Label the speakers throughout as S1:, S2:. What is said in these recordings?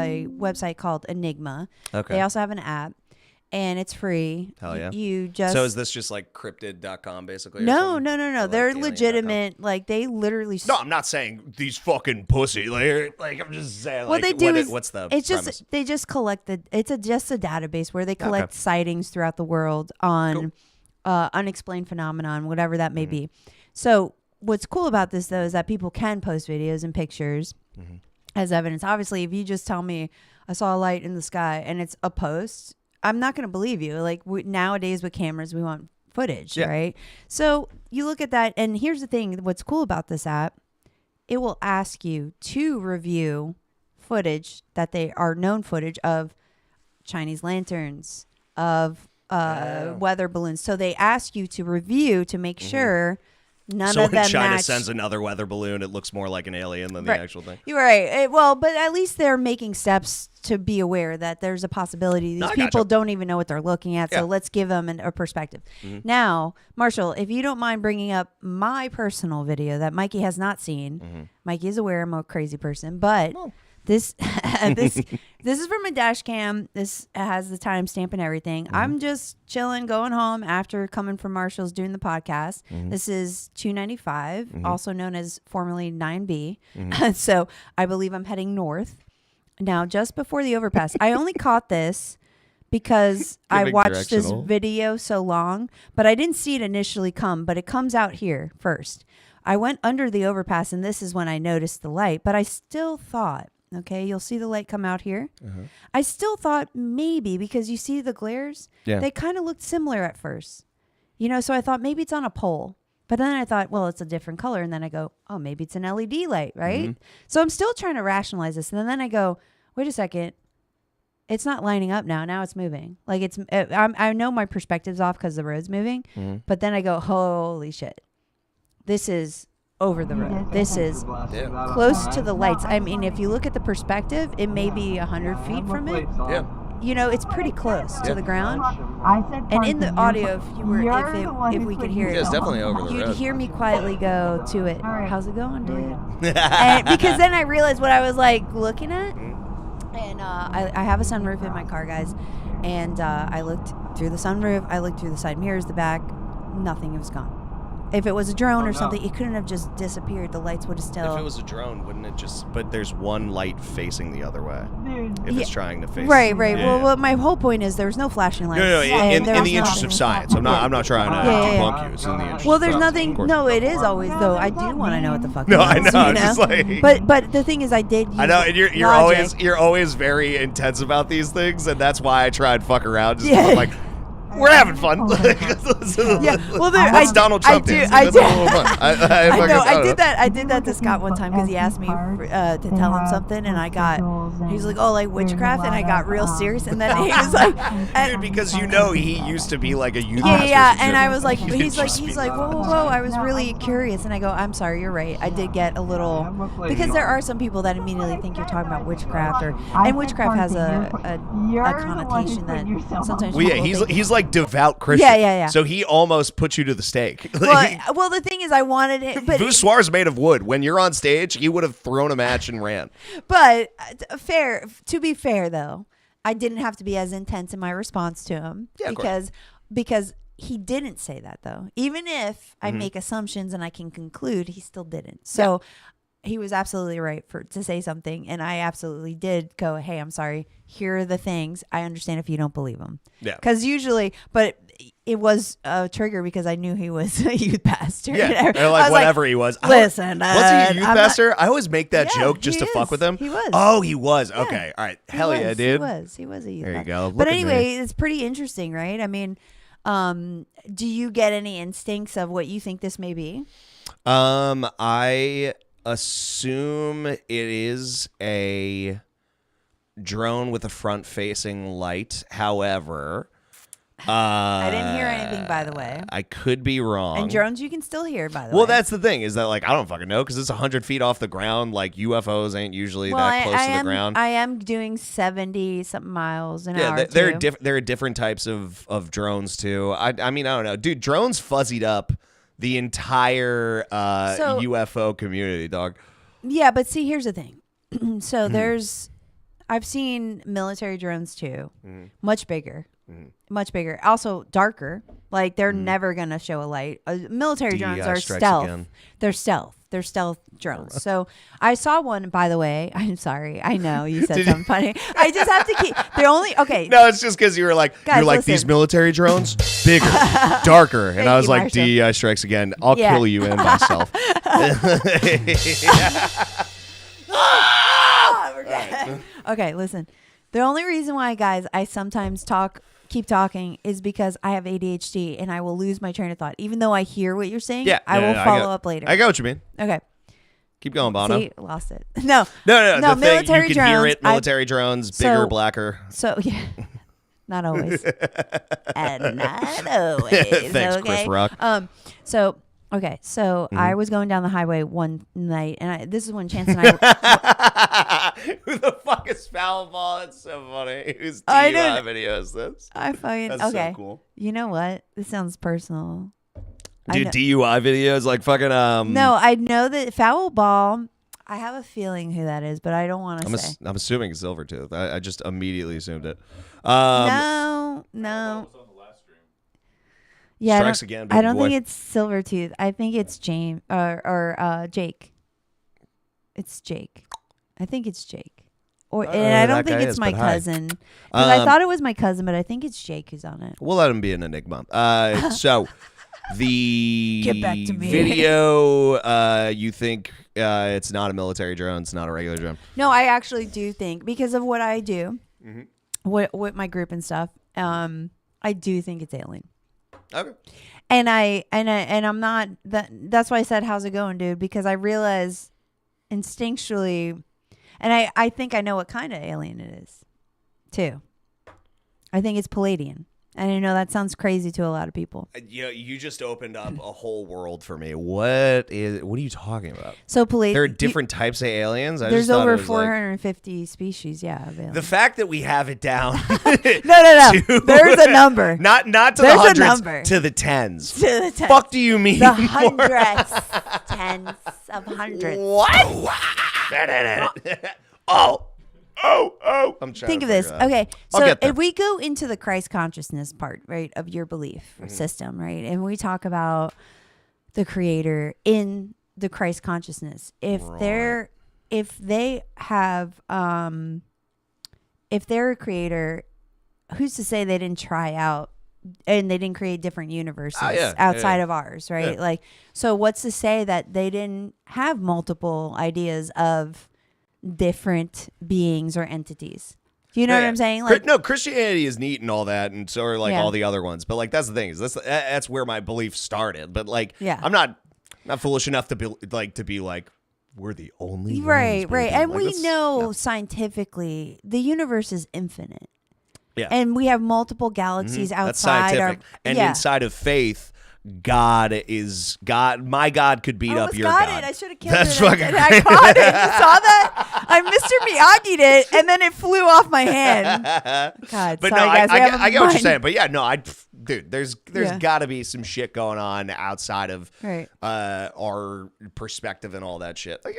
S1: a website called Enigma.
S2: Okay.
S1: They also have an app. And it's free.
S2: Hell yeah.
S1: You just
S2: So is this just like cryptid.com basically?
S1: No.
S2: Or
S1: They're
S2: like
S1: legitimate. Like they literally.
S2: No, I'm not saying these fucking pussy. Like I'm just saying.
S1: What
S2: like,
S1: they do
S2: what's the
S1: it's
S2: premise?
S1: just they just collect just a database where they collect sightings throughout the world on unexplained phenomenon, whatever that may be. So what's cool about this though is that people can post videos and pictures as evidence. Obviously, if you just tell me I saw a light in the sky and it's a post, I'm not going to believe you. Like nowadays with cameras, we want footage, right? So you look at that, and here's the thing. What's cool about this app, it will ask you to review footage that they are known footage of Chinese lanterns, of weather balloons. So they ask you to review to make sure none of them
S2: So when China
S1: match.
S2: sends another weather balloon, it looks more like an alien than the actual thing.
S1: You're right. Well, but at least they're making steps to be aware that there's a possibility these people don't even know what they're looking at. So let's give them a perspective. Now, Marshall, if you don't mind bringing up my personal video that Mikey has not seen. Mikey is aware I'm a crazy person, but this this is from a dash cam. This has the timestamp and everything. I'm just chilling, going home after coming from Marshall's doing the podcast. This is 295, also known as formerly 9B. So I believe I'm heading north. Now, just before the overpass, I only caught this because I watched this video so long, but I didn't see it initially come, but it comes out here first. I went under the overpass, and this is when I noticed the light, but I still thought, okay, you'll see the light come out here. I still thought maybe, because you see the glares, they kind of looked similar at first. You know, so I thought maybe it's on a pole. But then I thought, well, it's a different color. And then I go, oh, maybe it's an LED light, right? So I'm still trying to rationalize this. And then I go, wait a second. It's not lining up now. Now it's moving. Like I know my perspective's off because the road's moving. But then I go, holy shit. This is over the road. This is close to the lights. I mean, if you look at the perspective, it may be 100 feet from it.
S2: Yeah.
S1: You know, it's pretty close to the ground. And in the audio, if we could hear it,
S2: it's definitely over the road.
S1: You'd hear me quietly go to it. How's it going, dude? And because then I realized what I was like looking at. And I have a sunroof in my car, guys. And I looked through the sunroof. I looked through the side mirrors, the back. Nothing. It was gone. If it was a drone or something, it couldn't have just disappeared. The lights would have still...
S2: If it was a drone, wouldn't it just... But there's one light facing the other way. If it's trying to face...
S1: Right. Well, my whole point is there was no flashing lights.
S2: No. In the interest of science. I'm not trying to debunk you. It's in the interest
S1: Well, there's
S2: of science,
S1: nothing... No, it is always, though. I do want to know what the fuck
S2: No,
S1: it is,
S2: I know.
S1: You
S2: I'm
S1: know?
S2: just like...
S1: But the thing is, I did use
S2: I know, and you're
S1: logic.
S2: always very intense about these things, and that's why I try and fuck around. Just I'm like... We're having fun.
S1: Well,
S2: Let's Donald Trump dance. I
S1: did that to Scott one time because he asked me to tell him something, and he was like, "Oh, like witchcraft," and I got real serious, and then he was like,
S2: "Dude, because he used to be like a youth
S1: pastor." And I was like, he's like, whoa. I was really curious, and I go, "I'm sorry, you're right. I did get a little because there are some people that immediately think you're talking about witchcraft, and witchcraft has a connotation that sometimes.
S2: Well, he's like devout Christian.
S1: Yeah.
S2: So he almost put you to the stake.
S1: Well, the thing is, I wanted it. But
S2: Voussoir's made of wood. When you're on stage, he would have thrown a match and ran.
S1: But to be fair, though, I didn't have to be as intense in my response to him because he didn't say that, though. Even if I make assumptions and I can conclude, he still didn't. So he was absolutely right to say something, and I absolutely did go, hey, I'm sorry. Here are the things. I understand if you don't believe them. Yeah. Because usually, but it was a trigger because I knew he was a youth pastor.
S2: Yeah, or like whatever he was.
S1: Listen,
S2: was he a youth pastor? I always make that joke just to fuck with him.
S1: He was.
S2: Oh, he was. Yeah. Okay, all right. Hell yeah, dude.
S1: He was a youth pastor.
S2: There you go.
S1: But anyway, it's pretty interesting, right? I mean, do you get any instincts of what you think this may be?
S2: I assume it is a drone with a front-facing light. However,
S1: I didn't hear anything, by the way.
S2: I could be wrong.
S1: And drones you can still hear, by the way.
S2: Well, that's the thing, is that like I don't fucking know because it's 100 feet off the ground. Like UFOs ain't usually that close to the ground.
S1: I am doing 70-something miles an hour.
S2: Yeah, there are different types of drones too. I mean, I don't know, dude. Drones fuzzied up the entire UFO community, dog.
S1: Yeah, but see, here's the thing. So there's, I've seen military drones too. Much bigger. Much bigger. Also darker. Like they're never gonna show a light. Military drones are stealth. Again. They're stealth. They're stealth drones. So I saw one, by the way. I'm sorry. I know you said something funny. I just have to keep. They're only okay.
S2: No, it's just because you were like, guys, you're like these military drones, bigger, darker, and I was like, Marshall. DEI strikes again. I'll kill you and myself.
S1: Okay, listen. The only reason why, guys, I sometimes keep talking is because I have ADHD and I will lose my train of thought. Even though I hear what you're saying, I will follow up later.
S2: I got what you mean.
S1: Okay.
S2: Keep going, Bono.
S1: See, lost it. No.
S2: The
S1: military
S2: thing, you can
S1: drones,
S2: hear it. Military drones, bigger, blacker.
S1: So, yeah. Not always. And not always.
S2: Thanks,
S1: okay?
S2: Chris Rock.
S1: So I was going down the highway one night, and this is when Chance and I.
S2: Who the fuck is Foulball? That's so funny. Whose DUI video is this? That's so cool.
S1: You know what? This sounds personal.
S2: Dude, DUI videos like fucking.
S1: No, I know that Foulball. I have a feeling who that is, but I don't want to say.
S2: I'm assuming it's Silvertooth. I just immediately assumed it.
S1: No. Yeah,
S2: Strikes again.
S1: I don't think it's Silvertooth. I think it's James or Jake. It's Jake. I think it's Jake. And I don't think it's my cousin. Because I thought it was my cousin, but I think it's Jake who's on it.
S2: We'll let him be an enigma. So the
S1: Get back to me.
S2: video, you think it's not a military drone, it's not a regular drone?
S1: No, I actually do think, because of what I do, with my group and stuff, I do think it's alien.
S2: Okay.
S1: And I'm not that's why I said, how's it going, dude? Because I realize instinctually, and I think I know what kind of alien it is too. I think it's Palladian. And I know that sounds crazy to a lot of people.
S2: You just opened up a whole world for me. What are you talking about?
S1: So
S2: there are different types of aliens.
S1: There's over 450 species. Yeah, available.
S2: The fact that we have it down.
S1: No. There's a number.
S2: Not to the hundreds, to the tens.
S1: To the tens.
S2: Fuck do you mean?
S1: The hundreds, tens of hundreds.
S2: What? I'm trying
S1: Think
S2: to
S1: of this.
S2: that.
S1: Okay, so if we go into the Christ consciousness part, right, of your belief system, right, and we talk about the Creator in the Christ consciousness, if they're a creator, who's to say they didn't try out and they didn't create different universes outside of ours, right?
S2: Yeah.
S1: Like, so what's to say that they didn't have multiple ideas of different beings or entities? Do you know what I'm saying? Like,
S2: no, Christianity is neat and all that, and so are like all the other ones. But like, that's the thing, is that's where my belief started. But like, I'm not foolish enough to be like we're the only ones,
S1: right. And
S2: like,
S1: we know scientifically the universe is infinite.
S2: Yeah,
S1: and we have multiple galaxies outside.
S2: That's scientific. Inside of faith, God is God. My God could beat up your God.
S1: I should have killed it. I caught it. You saw that? I Mr. Miyagi'd it, and then it flew off my hand. God,
S2: but
S1: sorry,
S2: no,
S1: guys.
S2: I get what you're saying. But yeah, no, dude, there's got to be some shit going on outside of our perspective and all that shit. Like,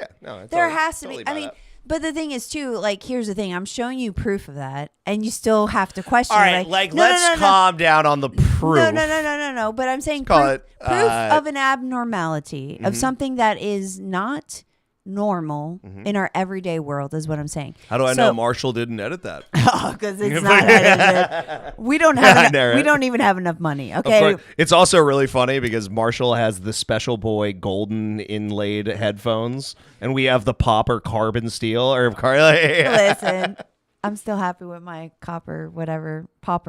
S1: there has to be. I mean. But the thing is, too, like, here's the thing. I'm showing you proof of that, and you still have to question.
S2: All right, let's calm down on the proof.
S1: No. But I'm saying proof of an abnormality, of something that is not normal in our everyday world is what I'm saying.
S2: How do I know Marshall didn't edit that?
S1: Because it's not edited. We don't have we don't even have enough money. Okay.
S2: It's also really funny because Marshall has the Special Boy golden inlaid headphones, and we have the Popper carbon steel
S1: Listen, I'm still happy with my Popper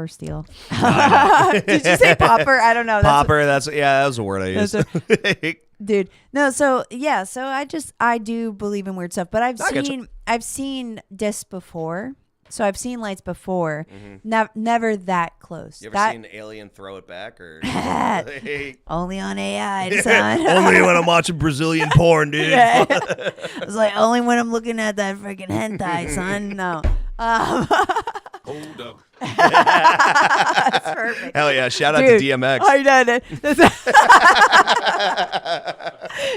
S1: steel. Did you say Popper? I don't know.
S2: Popper. That was a word I used.
S1: Dude, no, so I do believe in weird stuff, but I've seen discs before, so I've seen lights before, never that close.
S2: You ever seen an alien throw it back, or
S1: only on AI, son?
S2: Only when I'm watching Brazilian porn, dude.
S1: It's like only when I'm looking at that freaking hentai, son. No.
S2: Hold up.
S1: That's perfect.
S2: Hell yeah! Shout out to DMX.
S1: I know.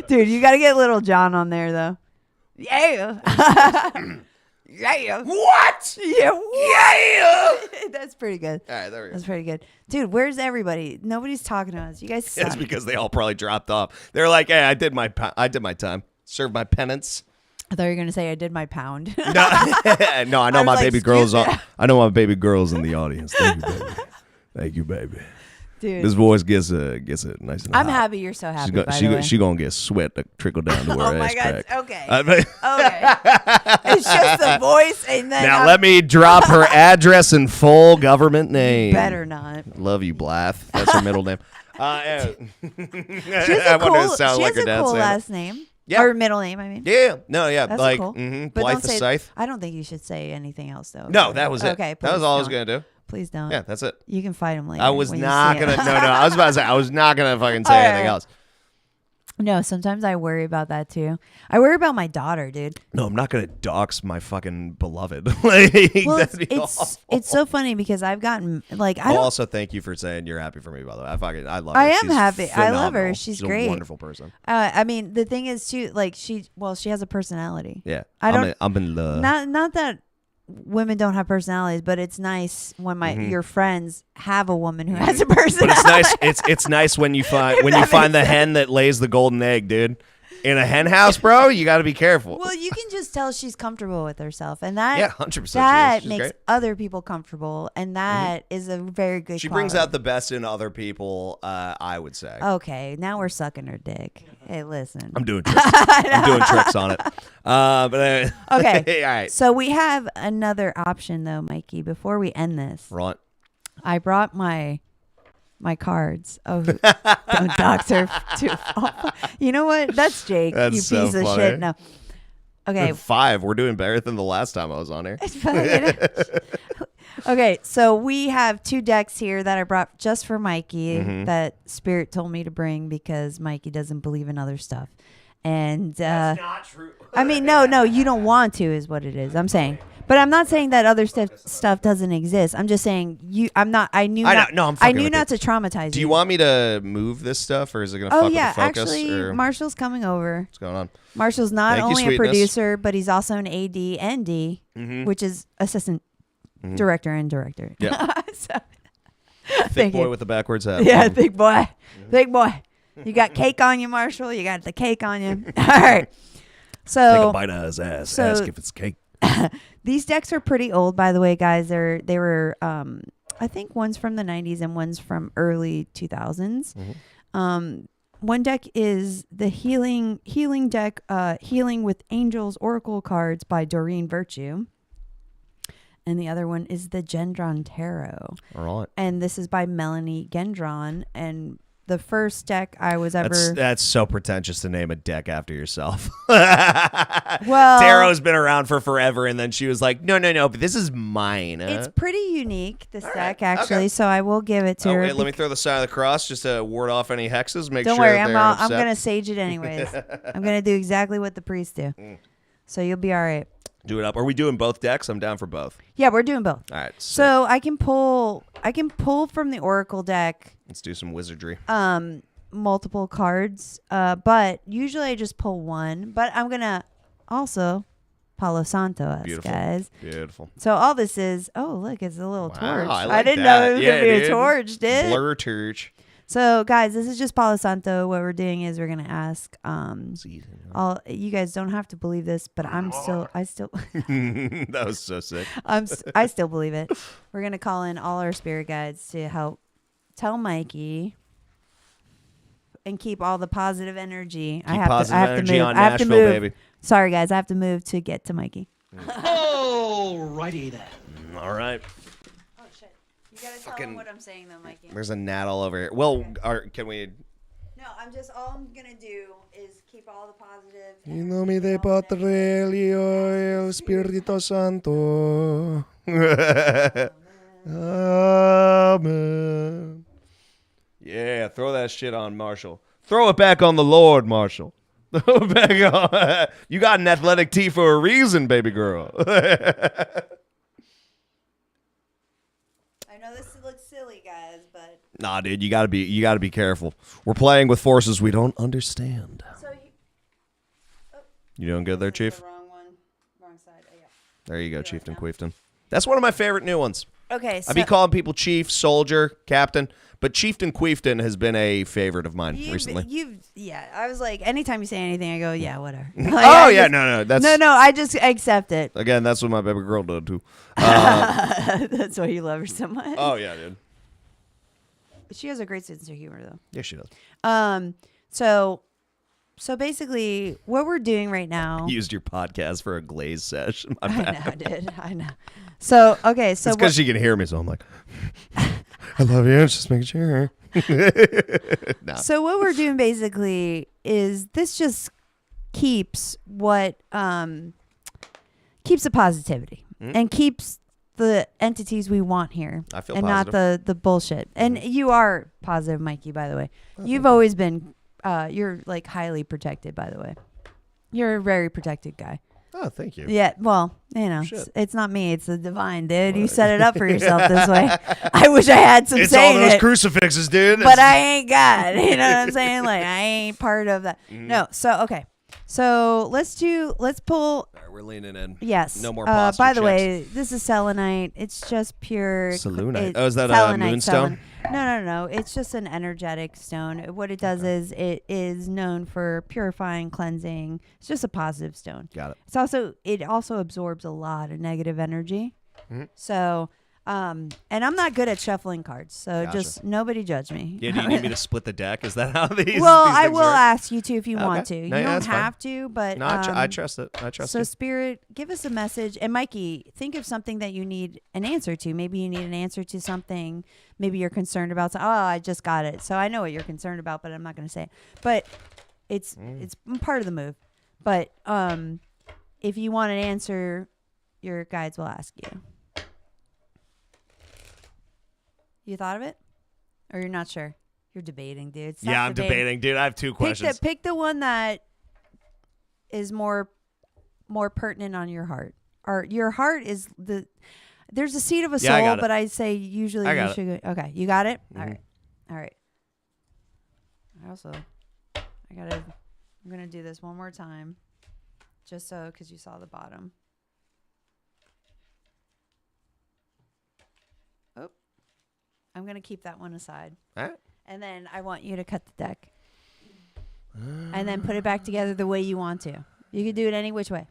S1: Dude, you got to get Little John on there though. Yeah. Yeah.
S2: What?
S1: Yeah.
S2: Yeah.
S1: That's pretty good.
S2: All right, there we go.
S1: That's pretty good. Dude, where's everybody? Nobody's talking to us. You guys suck.
S2: It's because they all probably dropped off. They're like, hey, I did my time. Served my penance.
S1: I thought you were going to say I did my pound.
S2: No, I know my baby girl's I know my baby girl's in the audience. Thank you, baby. Thank you, baby.
S1: Dude.
S2: This voice gets it nice and hot.
S1: I'm happy you're so happy,
S2: She gonna get sweat to trickle down to her
S1: Oh
S2: ass
S1: my God.
S2: crack.
S1: Okay. Okay. It's just the voice and then
S2: now let me drop her address and full government name.
S1: Better not.
S2: Love you, Blythe. That's her middle name.
S1: Yeah. She has a cool last name.
S2: Yeah.
S1: Or middle name, I mean.
S2: Yeah. No, yeah.
S1: That's
S2: like
S1: cool.
S2: Blythe the Scythe.
S1: I don't think you should say anything else though.
S2: No, that was it.
S1: Okay.
S2: That was all I was gonna do.
S1: Please don't.
S2: Yeah, that's it.
S1: You can fight him later.
S2: I was not gonna. No, I was about to say I was not gonna fucking say anything else.
S1: No, sometimes I worry about that too. I worry about my daughter, dude.
S2: No, I'm not gonna dox my fucking beloved.
S1: Well, it's so funny because I've gotten like I
S2: also thank you for saying you're happy for me. By the way, I love her.
S1: I am
S2: She's
S1: happy.
S2: phenomenal.
S1: I love her. She's great.
S2: A wonderful person.
S1: I mean, the thing is too, like she has a personality.
S2: Yeah,
S1: I'm
S2: in love.
S1: Not that women don't have personalities, but it's nice when your friends have a woman who has a personality.
S2: But it's nice. It's nice when you find the hen that lays the golden egg, dude. In a hen house, bro, you got to be careful.
S1: Well, you can just tell she's comfortable with herself, and that
S2: 100%.
S1: That makes other people comfortable, and that is a very good.
S2: She brings out the best in other people. I would say.
S1: Okay, now we're sucking her dick. Hey, listen.
S2: I'm doing tricks. I'm doing tricks on it. But
S1: okay,
S2: all right.
S1: So we have another option though, Mikey. Before we end this,
S2: right?
S1: I brought my cards. Oh, don't dox her too. You know what? That's Jake.
S2: That's
S1: you
S2: so
S1: piece of
S2: funny.
S1: shit. No. Okay.
S2: 5. We're doing better than the last time I was on here.
S1: Okay, so we have 2 decks here that I brought just for Mikey that Spirit told me to bring because Mikey doesn't believe in other stuff. And
S2: that's not true.
S1: I mean, no, you don't want to is what it is. I'm saying. But I'm not saying that other stuff doesn't exist. I'm just saying I knew not to traumatize you.
S2: Do you want me to move this stuff, or is it going to fuck with the focus?
S1: Actually,
S2: or?
S1: Marshall's coming over.
S2: What's going on?
S1: Marshall's not only a producer, but he's also an AD and D, which is assistant director and director.
S2: Yeah.
S1: So,
S2: thick boy with the backwards hat.
S1: Yeah, big boy. Big boy. You got cake on you, Marshall. You got the cake on you. All right. So
S2: take a bite out of his ass. Ask if it's cake.
S1: These decks are pretty old, by the way, guys. They were I think one's from the 90s and one's from early 2000s. One deck is the healing deck, Healing with Angels Oracle cards by Doreen Virtue. And the other one is the Gendron Tarot.
S2: All right.
S1: And this is by Melanie Gendron. And the first deck I was ever...
S2: That's so pretentious to name a deck after yourself.
S1: Well...
S2: Tarot's been around for forever, and then she was like, no, but this is mine.
S1: It's pretty unique, this deck, actually, so I will give it to her.
S2: Wait, let me throw the sign of the cross just to ward off any hexes.
S1: Don't worry, I'm going to sage it anyways. I'm going to do exactly what the priests do. So you'll be all right.
S2: Do it up. Are we doing both decks? I'm down for both.
S1: Yeah, we're doing both.
S2: All right.
S1: So I can pull from the Oracle deck.
S2: Let's do some wizardry.
S1: Multiple cards. But usually I just pull one. But I'm gonna also Palo Santo us, guys.
S2: Beautiful.
S1: So all this is look, it's a little torch.
S2: I
S1: didn't know it was gonna be a torch, dude.
S2: Blur torch.
S1: So guys, this is just Palo Santo. What we're doing is we're gonna ask all you guys don't have to believe this, but I still
S2: that was so sick.
S1: I still believe it. We're gonna call in all our spirit guides to help tell Mikey and keep all the positive energy. I have to move.
S2: On Nashville, baby.
S1: Sorry guys, I have to move to get to Mikey.
S3: Alrighty then.
S2: All right.
S1: You gotta tell them what I'm saying though, Mikey.
S2: There's a gnat all over here. Well, can we?
S1: No, all I'm gonna do is keep all the positive.
S2: In nome de Patrilio Spirito Santo. Amen. Yeah, throw that shit on Marshall. Throw it back on the Lord, Marshall. Throw it back on. You got an athletic tee for a reason, baby girl.
S1: This looks silly, guys, but
S2: nah, dude, you gotta be careful. We're playing with forces we don't understand.
S1: So
S2: you doing good there, Chief?
S1: The wrong one, wrong side. Oh, yeah.
S2: There you go, Chieftain Queefton. That's one of my favorite new ones.
S1: Okay, so
S2: I be calling people chief, soldier, captain, but Chieftain Queefton has been a favorite of mine recently.
S1: I was like, anytime you say anything, I go, yeah, whatever. Like,
S2: no,
S1: I just accept it.
S2: Again, that's what my baby girl did too.
S1: That's why you love her so much.
S2: Oh yeah, dude.
S1: She has a great sense of humor, though.
S2: Yeah, she does.
S1: So basically, what we're doing right now.
S2: Used your podcast for a glaze sesh.
S1: I know, I did. I know. So okay, so
S2: it's because she can hear me, so I'm like, I love you. Just making sure.
S1: No. So what we're doing basically is this just keeps what keeps the positivity and keeps the entities we want here.
S2: I feel
S1: and
S2: positive.
S1: Not the bullshit. And you are positive, Mikey, by the way. You've always been you're like highly protected, by the way. You're a very protected guy.
S2: Oh, thank you.
S1: Yeah, well, it's not me. It's the divine, dude. You set it up for yourself this way. I wish I had some say in it.
S2: It's all those crucifixes, dude.
S1: But I ain't God. You know what I'm saying? Like, I ain't part of that. No, so, okay. So, let's pull.
S2: All right, we're leaning in.
S1: Yes.
S2: No more posture
S1: by the
S2: checks.
S1: way, this is selenite. It's just pure.
S2: Selenite. Is that a moonstone?
S1: No. It's just an energetic stone. What it does is it is known for purifying, cleansing. It's just a positive stone.
S2: Got it.
S1: It also absorbs a lot of negative energy. Mm-hmm. So, and I'm not good at shuffling cards, so just nobody judge me.
S2: Yeah, do you need me to split the deck? Is that how these?
S1: Well,
S2: these
S1: I will
S2: are?
S1: ask you to if you want to.
S2: No,
S1: you don't have to, but
S2: no, I trust it. I trust
S1: so
S2: you.
S1: Spirit, give us a message. And Mikey, think of something that you need an answer to. Maybe you need an answer to something. Maybe you're concerned about. Oh, I just got it. So I know what you're concerned about, but I'm not going to say it. But it's part of the move. But if you want an answer, your guides will ask you. You thought of it? Or you're not sure? You're debating, dude. Stop
S2: I'm debating, dude. I have two questions.
S1: Pick the one that is more pertinent on your heart. Or your heart is there's a seed of a soul, but I say usually you should go. Okay, you got it? Mm-hmm. All right. I'm going to do this one more time. Just so, because you saw the bottom. I'm going to keep that one aside.
S2: All right.
S1: And then I want you to cut the deck. And then put it back together the way you want to. You can do it any which way.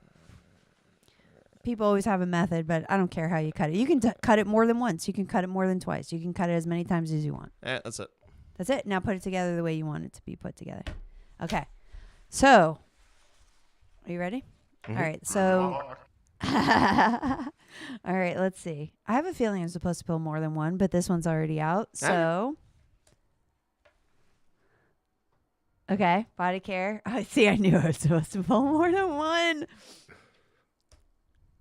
S1: People always have a method, but I don't care how you cut it. You can cut it more than once. You can cut it more than twice. You can cut it as many times as you want.
S2: Yeah, that's it.
S1: That's it. Now put it together the way you want it to be put together. Okay. So, are you ready? Mm-hmm. All right. So... All right, let's see. I have a feeling I'm supposed to pull more than one, but this one's already out. So, okay, body care. I see. I knew I was supposed to pull more than one.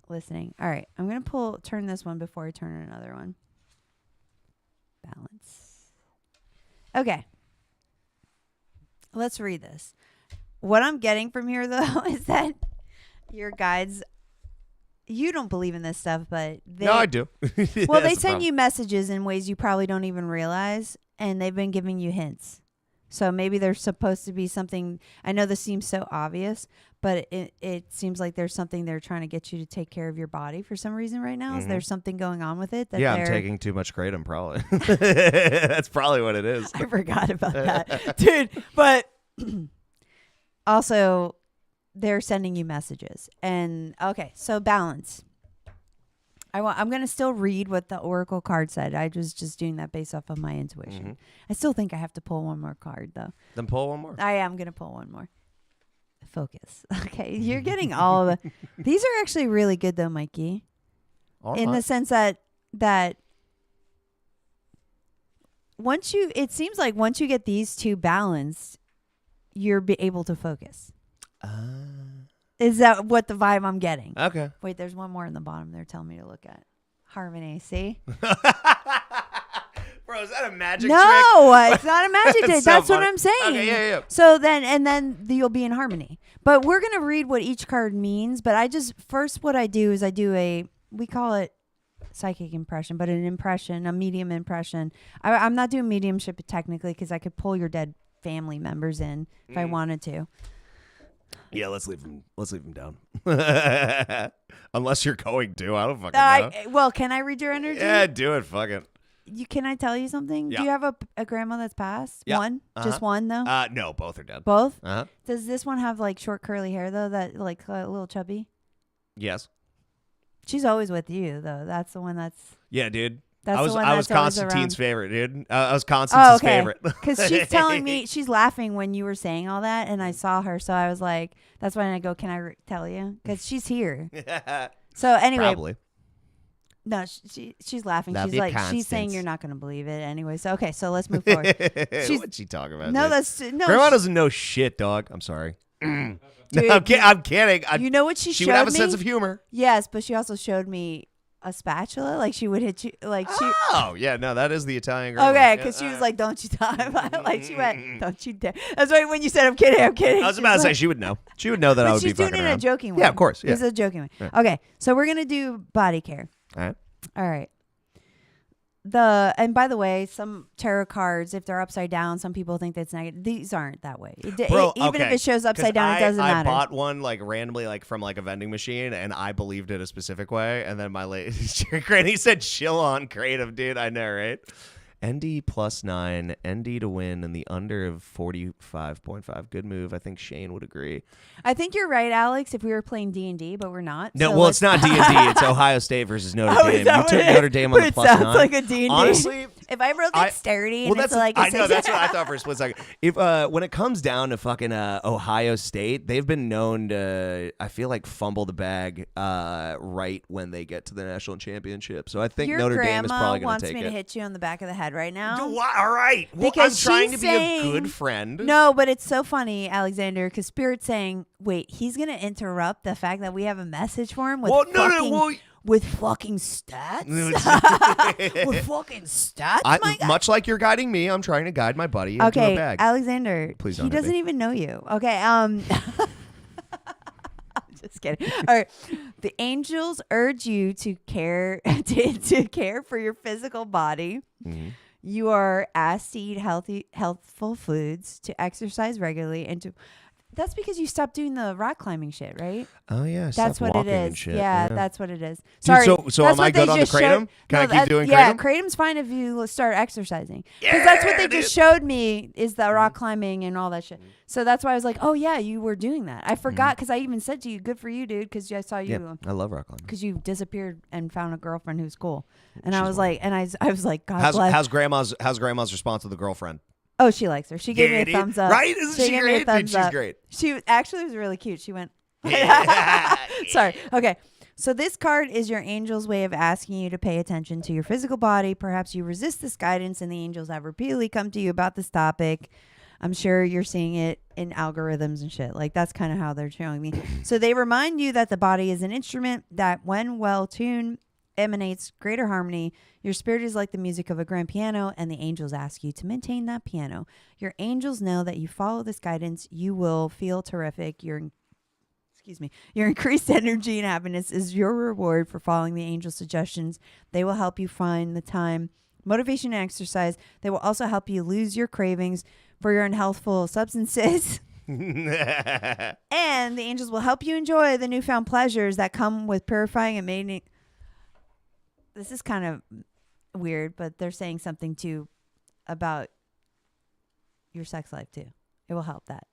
S1: Listening. All right, I'm gonna turn this one before I turn another one. Balance. Okay. Let's read this. What I'm getting from here, though, is that your guides. You don't believe in this stuff, but
S2: no, I do.
S1: Well, they send you messages in ways you probably don't even realize, and they've been giving you hints. So maybe there's supposed to be something. I know this seems so obvious, but it seems like there's something they're trying to get you to take care of your body for some reason right now. Mm-hmm. Is there something going on with it?
S2: I'm taking too much kratom, probably. That's probably what it is.
S1: I forgot about that, dude. But also, they're sending you messages. And okay, so balance. I'm going to still read what the Oracle card said. I was just doing that based off of my intuition. Mm-hmm. I still think I have to pull one more card, though.
S2: Then pull one more.
S1: I am going to pull one more. Focus. Okay, you're getting all of the... These are actually really good, though, Mikey. In the sense that it seems like once you get these two balanced, you're able to focus. Is that what the vibe I'm getting?
S2: Okay.
S1: Wait, there's one more in the bottom they're telling me to look at. Harmony, see?
S2: Bro, is that a magic trick?
S1: No, it's not a magic trick. That's what I'm saying.
S2: Okay, yeah.
S1: So then you'll be in harmony. But we're going to read what each card means. But what I do is we call it psychic impression, but a medium impression. I'm not doing mediumship technically because I could pull your dead family members in if I wanted to.
S2: Yeah, let's leave him down. Unless you're going to. I don't fucking know.
S1: Well, can I read your energy?
S2: Yeah, do it. Fuck it.
S1: Can I tell you something?
S2: Yeah.
S1: Do you have a grandma that's passed?
S2: Yeah.
S1: One? Just one, though?
S2: No, both are dead.
S1: Both?
S2: Uh-huh.
S1: Does this one have, like, short curly hair, though, that, like, a little chubby?
S2: Yes.
S1: She's always with you, though. That's the one that's...
S2: Yeah, dude.
S1: That's the one
S2: I was
S1: that's always
S2: Constantine's
S1: around.
S2: favorite, dude. I was Constance's favorite.
S1: Because she's telling me, she's laughing when you were saying all that, and I saw her, so I was like, that's when I go, can I tell you? Because she's here. So anyway.
S2: Probably.
S1: No, she's laughing.
S2: Love
S1: She's
S2: you,
S1: like,
S2: Constance.
S1: she's saying you're not going to believe it anyway. So, okay, so let's move forward.
S2: What's she talking about?
S1: No,
S2: dude?
S1: that's, no.
S2: Grandma doesn't know shit, dog. I'm sorry.
S1: Dude,
S2: No, I'm kidding.
S1: You know what she showed me?
S2: She would have a sense of humor.
S1: Yes, but she also showed me a spatula. Like she would hit you. Like she.
S2: Oh yeah, no, that is the Italian grandma.
S1: Okay, because she was like, "Don't you die!" Like she went, "Don't you dare!" That's right. When you said, "I'm kidding,"
S2: I was about to say she would know. She would know that I would be fucking around.
S1: She's doing it in a joking way.
S2: Yeah, of course. Yeah.
S1: It's a joking way.
S2: Yeah.
S1: Okay, so we're gonna do body care.
S2: All
S1: right. And by the way, some tarot cards, if they're upside down, some people think that's negative. These aren't that way.
S2: Bro,
S1: even if it shows upside down, it doesn't matter.
S2: I bought one like randomly, like from like a vending machine, and I believed it a specific way. And then my lady granny said, "Chill on, creative, dude." I know, right? ND +9, ND to win, and the under of 45.5. Good move. I think Shane would agree.
S1: I think you're right, Alex. If we were playing D&D, but we're not.
S2: No,
S1: so
S2: well, it's not D&D. It's Ohio State versus Notre Dame. You took Notre Dame on the +9.
S1: It sounds like a D&D.
S2: Honestly,
S1: if I wrote dexterity,
S2: well,
S1: and it's like
S2: I know that's what I thought for a split second. If when it comes down to fucking Ohio State, they've been known to, I feel like, fumble the bag right when they get to the national championship. So I think Notre Dame is probably going to take it.
S1: Your grandma wants me to hit you on the back of the head right now.
S2: All right. Well,
S1: because
S2: I'm trying to be a good friend.
S1: No, but it's so funny, Alexander, because Spirit's saying, wait, he's going to interrupt the fact that we have a message for him with with fucking stats? With fucking stats,
S2: much like you're guiding me, I'm trying to guide my buddy into a bag.
S1: Alexander,
S2: please don't
S1: he doesn't even know you. Okay, I'm just kidding. All right. The angels urge you to care to care for your physical body. Mm-hmm. You are asked to eat healthful foods, to exercise regularly, and to... That's because you stopped doing the rock climbing shit, right?
S2: Oh, yeah.
S1: That's what it is.
S2: Shit.
S1: Yeah, that's what it is.
S2: Sorry. Dude, so am I good on the kratom? Can I keep doing kratom?
S1: Yeah, kratom's fine if you start exercising. Because that's what they just showed me is the rock climbing and all that shit. So that's why I was like, oh, yeah, you were doing that. I forgot because I even said to you, good for you, dude, because I saw you.
S2: Yeah, I love rock climbing.
S1: Because you disappeared and found a girlfriend who's cool. And I was like, God bless.
S2: How's grandma's response to the girlfriend?
S1: Oh, she likes her. She gave me a thumbs up.
S2: Right? Isn't she great? Dude, she's great.
S1: She actually was really cute. She went, sorry. Okay. So this card is your angel's way of asking you to pay attention to your physical body. Perhaps you resist this guidance and the angels have repeatedly come to you about this topic. I'm sure you're seeing it in algorithms and shit. Like that's kind of how they're showing me. So they remind you that the body is an instrument that when well tuned emanates greater harmony. Your spirit is like the music of a grand piano, and the angels ask you to maintain that piano. Your angels know that you follow this guidance, you will feel terrific. Your increased energy and happiness is your reward for following the angels' suggestions. They will help you find the time, motivation, and exercise. They will also help you lose your cravings for your unhealthful substances. And the angels will help you enjoy the newfound pleasures that come with purifying and making. This is kind of weird, but they're saying something too about your sex life too. It will help that.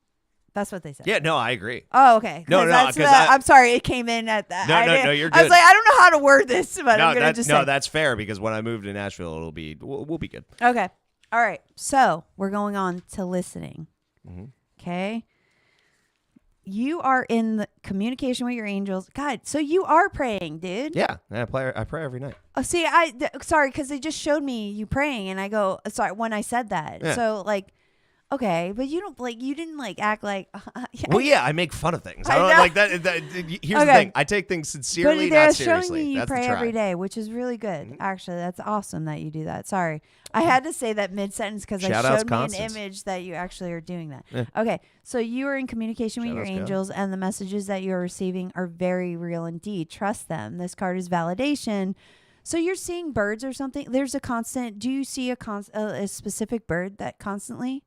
S1: That's what they said.
S2: Yeah, no, I agree.
S1: Oh, okay.
S2: No, because
S1: I'm sorry, it came in at that.
S2: No, you're good.
S1: I was like, I don't know how to word this, but I'm gonna just say.
S2: No, that's fair because when I move to Nashville, we'll be good.
S1: Okay, all right. So we're going on to listening.
S2: Mm-hmm.
S1: Okay. You are in the communication with your angels. God, so you are praying, dude.
S2: Yeah, I pray every night.
S1: Oh, see, sorry, because they just showed me you praying, and I go, sorry, when I said that.
S2: Yeah.
S1: So, like, okay, but you didn't act like.
S2: Well, yeah, I make fun of things. I don't like that. Here's the thing: I take things sincerely,
S1: but they're
S2: not seriously.
S1: Showing me you pray every day, which is really good. Mm-hmm. Actually, that's awesome that you do that. Sorry, I had to say that mid sentence because I showed me an image that you actually are doing that. Yeah. Okay, so you are in communication with your angels, and the messages that you are receiving are very real indeed. Trust them. This card is validation. So you're seeing birds or something. There's a constant. Do you see a specific bird that constantly?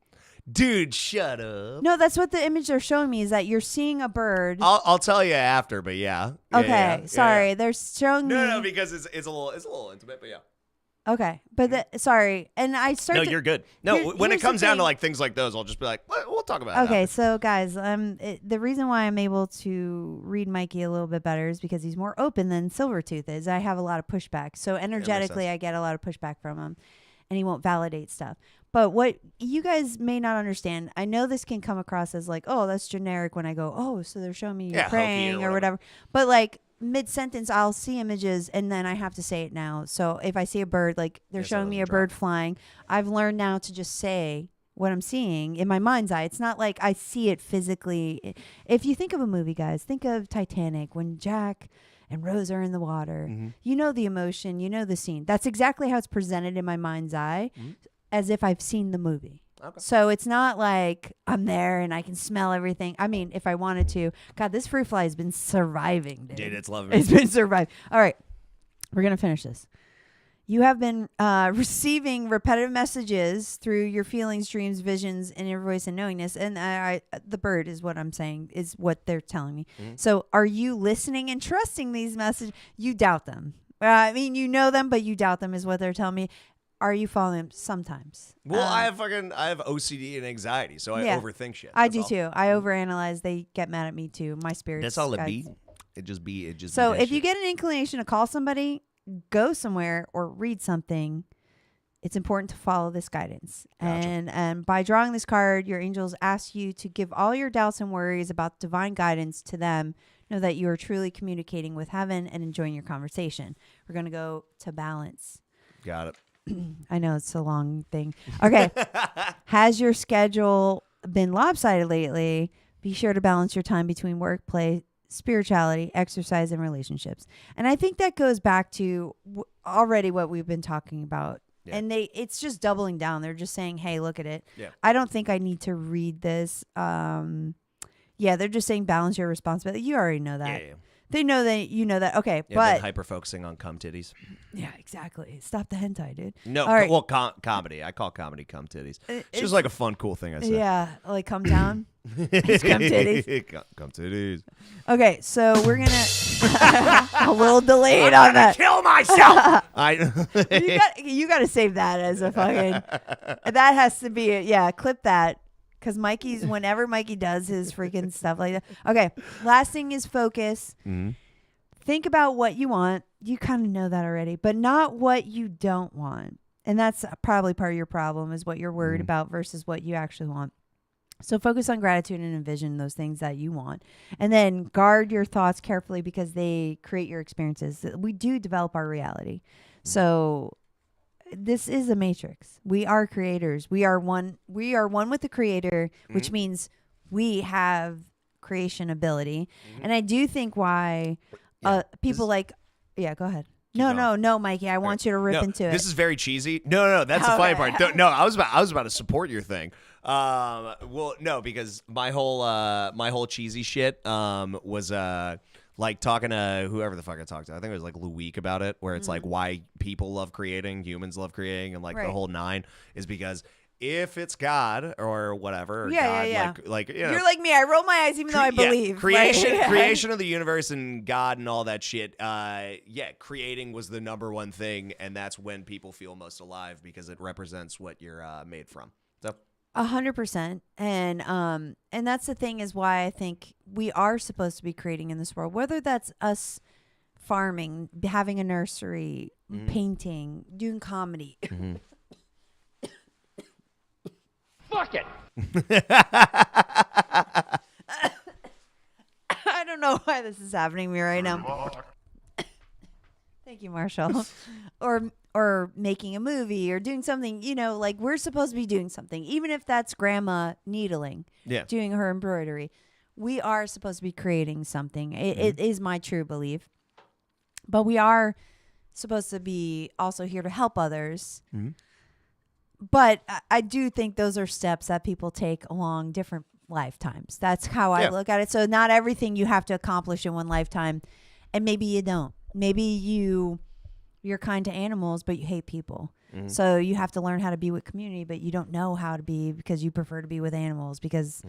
S2: Dude, shut up.
S1: No, that's what the image they're showing me is that you're seeing a bird.
S2: I'll tell you after, but yeah.
S1: Okay, sorry. They're showing me.
S2: No, because it's a little intimate, but yeah.
S1: Okay, but sorry, and I started.
S2: No, you're good. No, when it comes down to like things like those, I'll just be like, we'll talk about it.
S1: Okay, so guys, the reason why I'm able to read Mikey a little bit better is because he's more open than Silvertooth is. I have a lot of pushback, so energetically, I get a lot of pushback from him, and he won't validate stuff. But what you guys may not understand, I know this can come across as like, oh, that's generic when I go, oh, so they're showing me you praying or whatever. But like mid-sentence, I'll see images and then I have to say it now. So if I see a bird, like they're showing me a bird flying, I've learned now to just say what I'm seeing in my mind's eye. It's not like I see it physically. If you think of a movie, guys, think of Titanic when Jack and Rose are in the water. Mm-hmm. You know the emotion, you know the scene. That's exactly how it's presented in my mind's eye. Mm-hmm. As if I've seen the movie. Okay. So it's not like I'm there and I can smell everything. I mean, if I wanted to. God, this fruit fly has been surviving, dude.
S2: Dude, it's loving
S1: It's been surviving. All right. We're going to finish this. You have been receiving repetitive messages through your feelings, dreams, visions, and your voice and knowingness. And the bird is what I'm saying, is what they're telling me. Mm-hmm. So are you listening and trusting these messages? You doubt them. I mean, you know them, but you doubt them is what they're telling me. Are you following them? Sometimes?
S2: Well, I have OCD and anxiety, so I overthink shit.
S1: I do too. I overanalyze. They get mad at me too. My spirit.
S2: That's all it be. It just be.
S1: So if you get an inclination to call somebody, go somewhere or read something, it's important to follow this guidance. Gotcha. And by drawing this card, your angels ask you to give all your doubts and worries about divine guidance to them. Know that you are truly communicating with heaven and enjoying your conversation. We're going to go to balance.
S2: Got it.
S1: I know it's a long thing. Okay. Has your schedule been lopsided lately? Be sure to balance your time between work, play, spirituality, exercise, and relationships. And I think that goes back to already what we've been talking about. Yeah. And it's just doubling down. They're just saying, hey, look at it. Yeah. I don't think I need to read this. Yeah, they're just saying balance your responsibility. You already know that. Yeah. They know that you know that. Okay, yeah, but
S2: hyper focusing on cum titties.
S1: Yeah, exactly. Stop the hentai, dude.
S2: No, right. Well, comedy. I call comedy cum titties. It's just like a fun, cool thing I say.
S1: Yeah, like come down. It's cum titties.
S2: Cum titties.
S1: Okay, so we're gonna a little delayed on that.
S2: Kill myself.
S1: You got to save that as a fucking. That has to be it. Yeah, clip that. Because whenever Mikey does his freaking stuff like that. Okay. Last thing is focus. Mm-hmm. Think about what you want. You kind of know that already, but not what you don't want. And that's probably part of your problem is what you're worried about versus what you actually want. So focus on gratitude and envision those things that you want. And then guard your thoughts carefully because they create your experiences. We do develop our reality. So this is a matrix. We are creators. We are one with the creator, which means we have creation ability. And I do think why people go ahead. No, Mikey, I want you to rip into it.
S2: This is very cheesy. No, that's the funny part. No, I was about to support your thing. Well, no, because my whole cheesy shit was like talking to whoever the fuck I talked to. I think it was like Louique about it, where it's like why people love creating, humans love creating, and like the whole nine is because if it's God or whatever, like you know,
S1: you're like me. I roll my eyes even though I believe
S2: creation of the universe and God and all that shit. Creating was the number one thing, and that's when people feel most alive because it represents what you're made from. So.
S1: 100%. And that's the thing is why I think we are supposed to be creating in this world, whether that's us farming, having a nursery, painting, doing comedy. Mm-hmm.
S3: Fuck it.
S1: I don't know why this is happening to me right now. Thank you, Marshall. Or making a movie or doing something, like we're supposed to be doing something, even if that's grandma needling, doing her embroidery. We are supposed to be creating something. It is my true belief. But we are supposed to be also here to help others. Mm-hmm. But I do think those are steps that people take along different lifetimes. That's how I look at it. So not everything you have to accomplish in one lifetime. And maybe you don't. Maybe you're kind to animals, but you hate people. So you have to learn how to be with community, but you don't know how to be because you prefer to be with animals because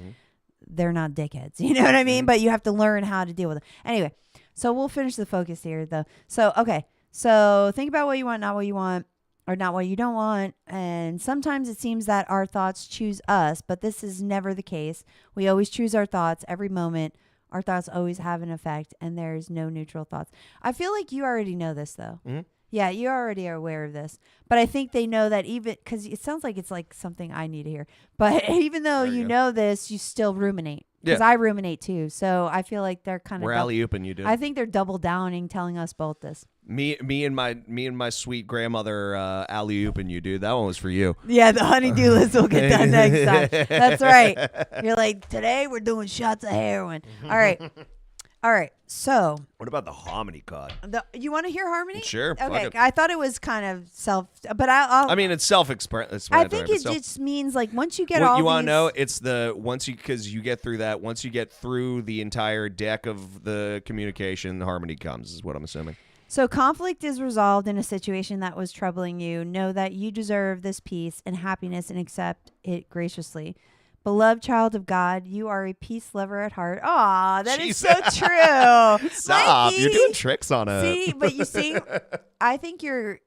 S1: they're not dickheads. You know what I mean? But you have to learn how to deal with it. Anyway, so we'll finish the focus here, though. So, okay. So think about what you want, not what you want, or not what you don't want. And sometimes it seems that our thoughts choose us, but this is never the case. We always choose our thoughts every moment. Our thoughts always have an effect, and there's no neutral thoughts. I feel like you already know this, though. Yeah, you already are aware of this. But I think they know that even, because it sounds like it's like something I need to hear. But even though you know this, you still ruminate. Because I ruminate too. So I feel like they're kind of.
S2: We're alley-ooping you, dude.
S1: I think they're double downing, telling us both this.
S2: Me and my sweet grandmother alley-ooping you, dude. That one was for you.
S1: Yeah, the honey-do list will get done next time. That's right. You're like, today we're doing shots of heroin. All right. All right, so.
S2: What about the harmony card?
S1: You want to hear harmony?
S2: Sure.
S1: Okay, I thought it was kind of but I'll
S2: I mean, it's self-explanatory.
S1: I think it just means like once you get all
S2: you want to know, it's because you get through that, once you get through the entire deck of the communication, harmony comes, is what I'm assuming.
S1: So conflict is resolved in a situation that was troubling you. Know that you deserve this peace and happiness and accept it graciously. Beloved child of God, you are a peace lover at heart. Aw, that is so true.
S2: Stop.
S1: Mikey.
S2: You're doing tricks on it.
S1: See, but you see, I think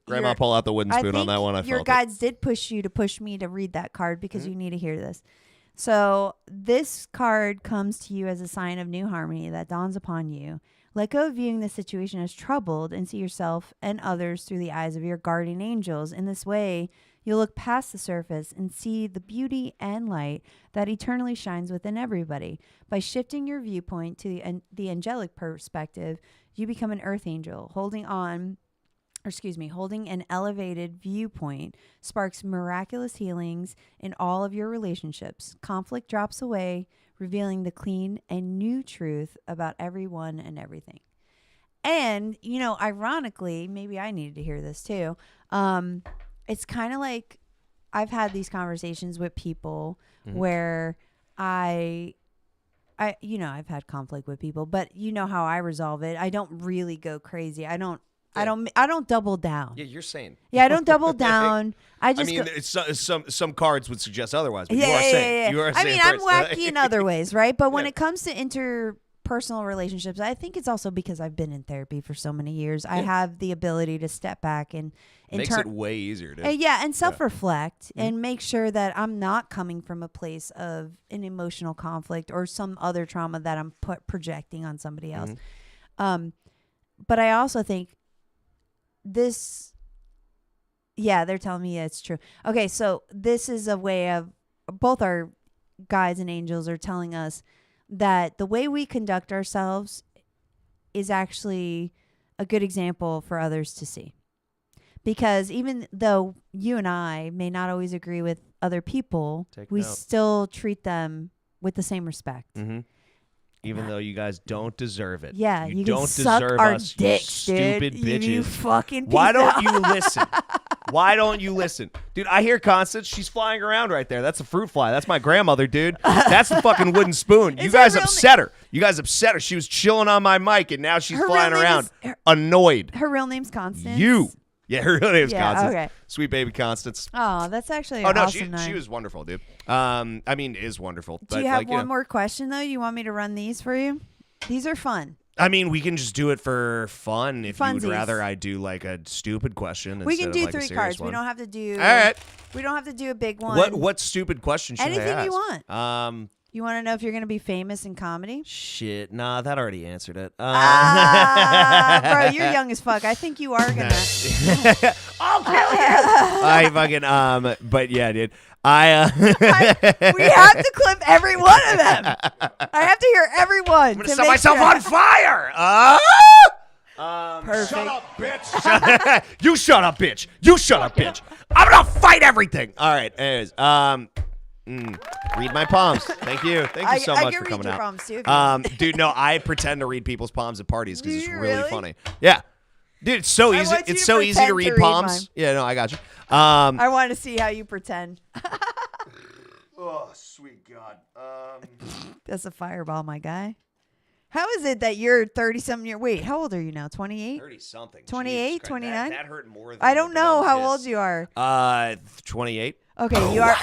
S2: Grandma, pull out the wooden spoon on that one. I
S1: your
S2: felt
S1: guides did push me to read that card because you need to hear this. So this card comes to you as a sign of new harmony that dawns upon you. Let go of viewing the situation as troubled and see yourself and others through the eyes of your guardian angels. In this way, you'll look past the surface and see the beauty and light that eternally shines within everybody. By shifting your viewpoint to the angelic perspective, you become an earth angel. Holding an elevated viewpoint sparks miraculous healings in all of your relationships. Conflict drops away, revealing the clean and new truth about everyone and everything. And, ironically, maybe I needed to hear this too. It's kind of like I've had these conversations with people where I've had conflict with people, but you know how I resolve it. I don't really go crazy. I don't double down.
S2: Yeah, you're saying.
S1: Yeah, I don't double down.
S2: Some cards would suggest otherwise, but
S1: you
S2: are saying.
S1: Yeah.
S2: You are saying
S1: I'm
S2: first.
S1: wacky in other ways, right? But when it comes to interpersonal relationships, I think it's also because I've been in therapy for so many years. I have the ability to step back and
S2: makes it way easier, dude.
S1: And self-reflect and make sure that I'm not coming from a place of an emotional conflict or some other trauma that I'm projecting on somebody else. But I also think this, they're telling me it's true. Okay, so this is a way of both our guides and angels are telling us that the way we conduct ourselves is actually a good example for others to see. Because even though you and I may not always agree with other people, we still treat them with the same respect.
S2: Even though you guys don't deserve it.
S1: Yeah,
S2: you
S1: don't
S2: deserve
S1: suck our
S2: us,
S1: dicks,
S2: you stupid
S1: dude.
S2: bitches.
S1: You fucking piece
S2: Why don't
S1: out.
S2: you listen? Why don't you listen? Dude, I hear Constance. She's flying around right there. That's a fruit fly. That's my grandmother, dude. That's the fucking wooden spoon. You guys upset her. You guys upset her. She was chilling on my mic, and now she's flying around annoyed.
S1: Her real name's Constance.
S2: Yeah, her real name's Constance.
S1: Okay.
S2: Sweet baby Constance.
S1: Oh, that's actually
S2: awesome.
S1: No,
S2: she was wonderful, dude. Is wonderful.
S1: Do you have one more question, though? You want me to run these for you? These are fun.
S2: I mean, we can just do it for fun if
S1: Funsies.
S2: you would rather I do like a stupid question.
S1: We can do
S2: like
S1: 3 cards.
S2: One.
S1: We don't have to do.
S2: All right.
S1: We don't have to do a big one.
S2: What stupid question should
S1: Anything
S2: I ask?
S1: you want. You want to know if you're going to be famous in comedy?
S2: Shit, nah, that already answered it.
S1: Bro, you're young as fuck. I think you are gonna.
S2: I'll kill you. I fucking but yeah, dude. We
S1: have to clip every one of them. I have to hear every one.
S2: I'm gonna set myself on fire.
S1: Perfect.
S3: Shut up, bitch.
S2: You shut up, bitch. You shut up, bitch. I'm gonna fight everything. All right. Anyways, read my palms. Thank you. Thank you so much for coming out.
S1: Palms too,
S2: dude, no, I pretend to read people's palms at parties because it's
S1: you
S2: really
S1: really?
S2: funny. Yeah. Dude, it's so easy. It's so easy to read palms. Yeah, no, I got you.
S1: I want to see how you pretend.
S2: Oh, sweet God.
S1: That's a fireball, my guy. How is it that you're 30-something years? Wait, how old are you now? 28?
S2: 30-something.
S1: 28, 29?
S2: That hurt more than
S1: I don't know how old
S2: is.
S1: you are.
S2: 28.
S1: Okay, you are.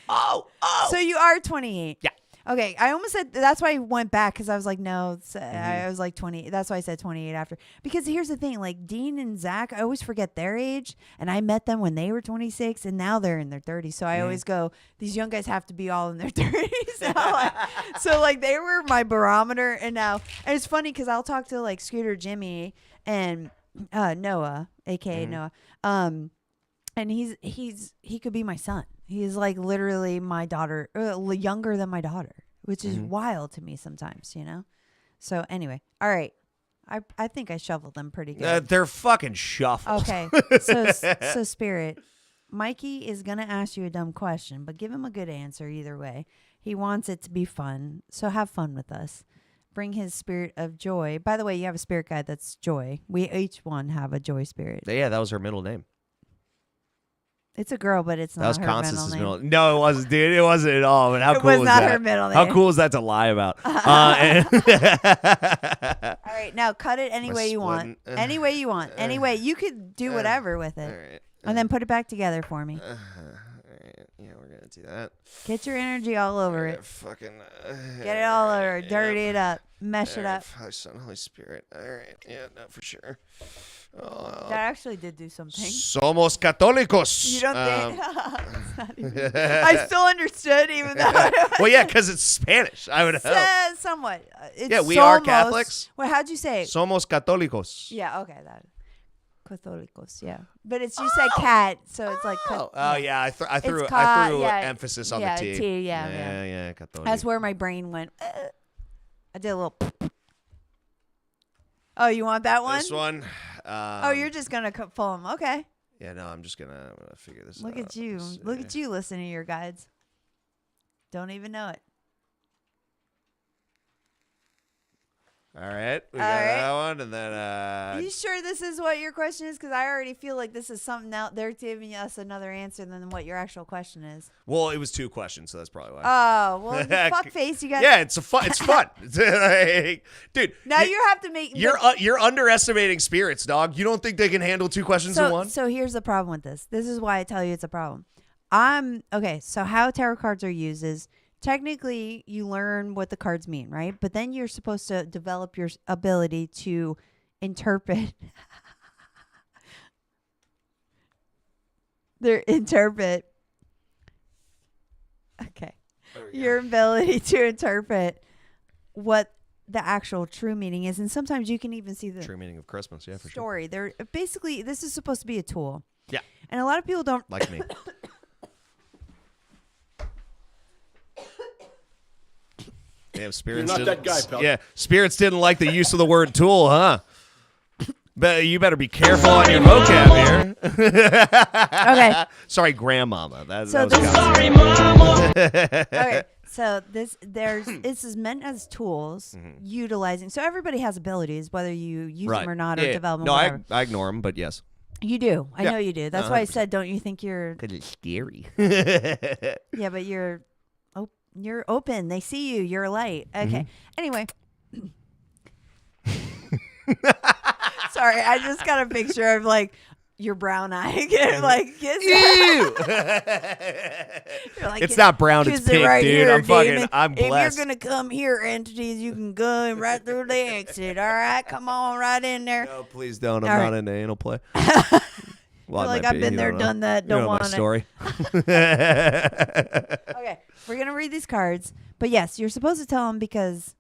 S2: Oh.
S1: So you are 28.
S2: Yeah.
S1: Okay, I almost said that's why I went back because I was like, no, I was like 20. That's why I said 28 after. Because here's the thing, like Dean and Zach, I always forget their age, and I met them when they were 26, and now they're in their 30s. So I always go, these young guys have to be all in their 30s now. So like they were my barometer, and it's funny because I'll talk to like Scooter Jimmy and Noah, aka Noah, and he could be my son. He's like literally my daughter, younger than my daughter, which is wild to me sometimes, you know? So anyway, all right. I think I shoveled them pretty good.
S2: They're fucking shuffled.
S1: Okay. So Spirit, Mikey is going to ask you a dumb question, but give him a good answer either way. He wants it to be fun. So have fun with us. Bring his spirit of joy. By the way, you have a spirit guide that's joy. We each one have a joy spirit.
S2: Yeah, that was her middle name.
S1: It's a girl, but it's not
S2: that was
S1: her
S2: Constance's
S1: middle name.
S2: No, it wasn't, dude. It wasn't at all. But how cool
S1: was
S2: was
S1: not
S2: that?
S1: her middle name.
S2: How cool is that to lie about?
S1: All right, now cut it any way you want. Any way you want. Any way. You could do whatever with it.
S2: All right.
S1: And then put it back together for me.
S2: All right. Yeah, we're going to do that.
S1: Get your energy all over it.
S2: Fucking.
S1: Get it all over it. Dirty it up. Mesh it up.
S2: Father, Son, Holy Spirit. All right. Yeah, no, for sure.
S1: That actually did do something.
S2: Somos católicos.
S1: You don't think? It's not even, I still understood, even though.
S2: Well, yeah, because it's Spanish. I would hope.
S1: Somewhat. It's
S2: Yeah, we are Catholics.
S1: Wait, how'd you say it?
S2: Somos católicos.
S1: Yeah, okay. That. Católicos, yeah. But you said cat, so it's like.
S2: Yeah. I threw emphasis on the T.
S1: T, yeah.
S2: Católico.
S1: That's where my brain went. I did a little. Oh, you want that one?
S2: This one.
S1: You're just gonna pull them. Okay.
S2: Yeah, no, I'm gonna figure this out.
S1: Look at you. Look at you listening to your guides. Don't even know it.
S2: All right. We got that one. And then.
S1: Are you sure this is what your question is? Because I already feel like this is something out there giving us another answer than what your actual question is.
S2: Well, it was 2 questions, so that's probably why.
S1: Oh, well, fuck face. You got.
S2: Yeah, it's fun. It's fun. Like, dude.
S1: Now you have to make.
S2: You're underestimating spirits, dog. You don't think they can handle 2 questions in one?
S1: So here's the problem with this. This is why I tell you it's a problem. Okay. So how tarot cards are used is technically you learn what the cards mean, right? But then you're supposed to develop your ability to interpret. Okay. Your ability to interpret what the actual true meaning is, and sometimes you can even see the
S2: true meaning of Christmas. Yeah, for
S1: story. They're basically, this is supposed to be a tool.
S2: Yeah.
S1: And a lot of people don't
S2: like me. Damn, spirits.
S3: You're not that guy, pal.
S2: Yeah, spirits didn't like the use of the word tool, huh? But you better be careful on your vocab here.
S1: Okay.
S2: Sorry, grandmama. That was
S3: Sorry, mama.
S1: Okay. So this is meant as tools, utilizing. So everybody has abilities, whether you use them or not, or develop them.
S2: No,
S1: whatever.
S2: I ignore them, but yes.
S1: You do. I
S2: Yeah.
S1: know you do. That's why I said, don't you think you're?
S2: Because it's scary.
S1: Yeah, but you're open. They see you. You're a light. Okay. Anyway. Sorry, I just got a picture of like your brown eye. Like,
S2: Ew.
S1: like,
S2: It's not brown, it's pink,
S1: right
S2: dude.
S1: here,
S2: I'm fucking,
S1: demon.
S2: I'm blessed.
S1: If you're gonna come here, entities, you can go right through the exit. All right, come on right in there.
S2: No, please don't. I'm
S1: All
S2: not
S1: right.
S2: into anal play.
S1: I
S2: Well,
S1: feel like I've been there, done that. Don't want
S2: my
S1: it.
S2: story.
S1: Okay, we're gonna read these cards, but yes, you're supposed to tell them because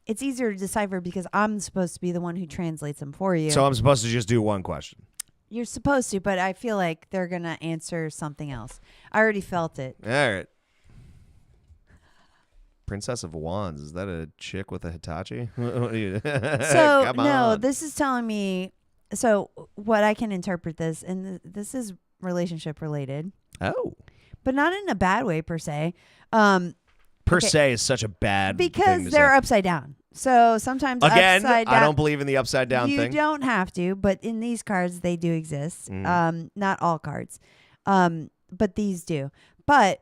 S1: it's easier to decipher because I'm supposed to be the one who translates them for you.
S2: So I'm supposed to just do one question.
S1: You're supposed to, but I feel like they're gonna answer something else. I already felt it.
S2: All right. Princess of Wands. Is that a chick with a Hitachi? What are you?
S1: So
S2: Come
S1: no,
S2: on.
S1: this is telling me. So what I can interpret this, and this is relationship related,
S2: Oh.
S1: but not in a bad way per se.
S2: Per se is such a bad thing
S1: because
S2: to
S1: they're
S2: say.
S1: upside down. So sometimes
S2: Again,
S1: upside down,
S2: I don't believe in the upside down
S1: you
S2: thing.
S1: don't have to, but in these cards they do exist. Not all cards, but these do. But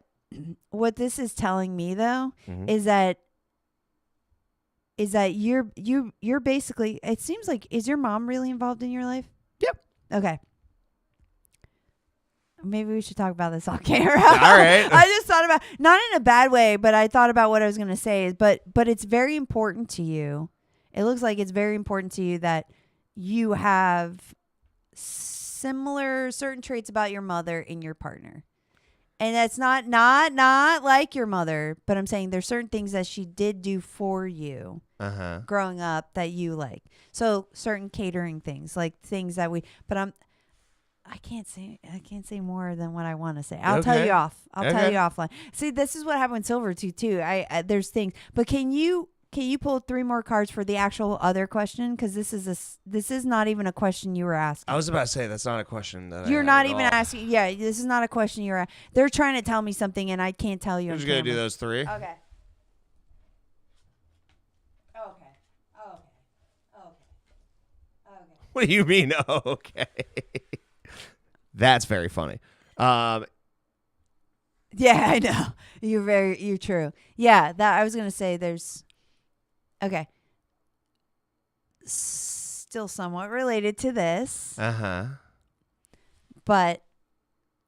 S1: what this is telling me though is that is that you're basically, it seems like, is your mom really involved in your life?
S2: Yep.
S1: Okay. Maybe we should talk about this off camera.
S2: All right.
S1: I just thought about, not in a bad way, but I thought about what I was going to say. But it's very important to you. It looks like it's very important to you that you have similar certain traits about your mother in your partner. And that's not like your mother, but I'm saying there's certain things that she did do for you growing up that you like. So certain catering things, like things that I can't say more than what I want to say. I'll tell you off. I'll tell you offline. See, this is what happened with Silver too. I there's things, but can you pull 3 more cards for the actual other question? Because this is not even a question you were asking.
S2: I was about to say that's not a question that
S1: you're not even asking. Yeah, this is not a question you're asking. They're trying to tell me something, and I can't tell you.
S2: Who's gonna do those 3?
S1: Okay. Okay.
S2: What do you mean? Okay. That's very funny.
S1: Yeah, I know. You're true. Yeah, that I was gonna say there's okay. Still somewhat related to this. But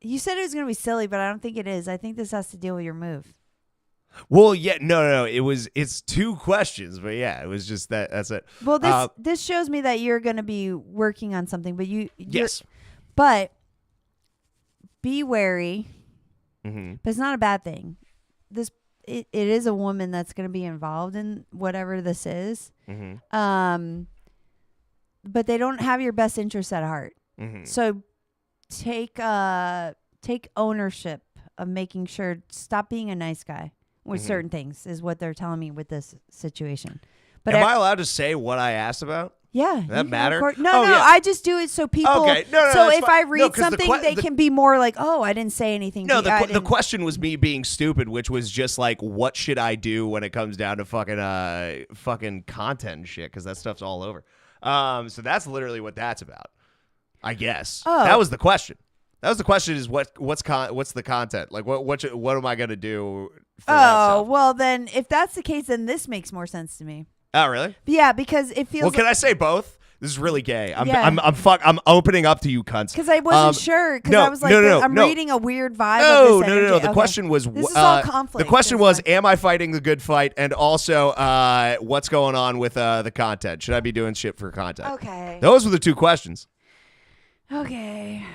S1: you said it was gonna be silly, but I don't think it is. I think this has to deal with your move.
S2: Well, yeah, no. It's 2 questions, but yeah, it was just that. That's it.
S1: Well, this shows me that you're gonna be working on something, but
S2: yes,
S1: but be wary.
S2: Mm-hmm.
S1: But it's not a bad thing. It is a woman that's going to be involved in whatever this is.
S2: Mm-hmm.
S1: But they don't have your best interest at heart.
S2: Mm-hmm.
S1: So take ownership of making sure. Stop being a nice guy with certain things is what they're telling me with this situation. But
S2: am I allowed to say what I asked about?
S1: Yeah.
S2: Does that matter?
S1: No,
S2: yeah.
S1: I just do it so people.
S2: Okay. No,
S1: so if
S2: fine.
S1: I read something, they can be more like, oh, I didn't say anything.
S2: No, the question was me being stupid, which was just like, what should I do when it comes down to fucking content and shit? Because that stuff's all over. So that's literally what that's about, I guess.
S1: Oh.
S2: That was the question. That was the question: is what's the content? Like what am I gonna do? For that stuff?
S1: Well then, if that's the case, then this makes more sense to me.
S2: Oh, really?
S1: Yeah, because it feels.
S2: Well, can I say both? This is really gay. I'm
S1: Yeah.
S2: I'm opening up to you cunts.
S1: Because I wasn't sure. Because I was like, I'm reading a weird vibe.
S2: No.
S1: Of this energy.
S2: The
S1: Okay.
S2: question was,
S1: this is all conflict.
S2: the question was, am I fighting the good fight? And also, what's going on with the content? Should I be doing shit for content?
S1: Okay.
S2: Those were the 2 questions.
S1: Okay.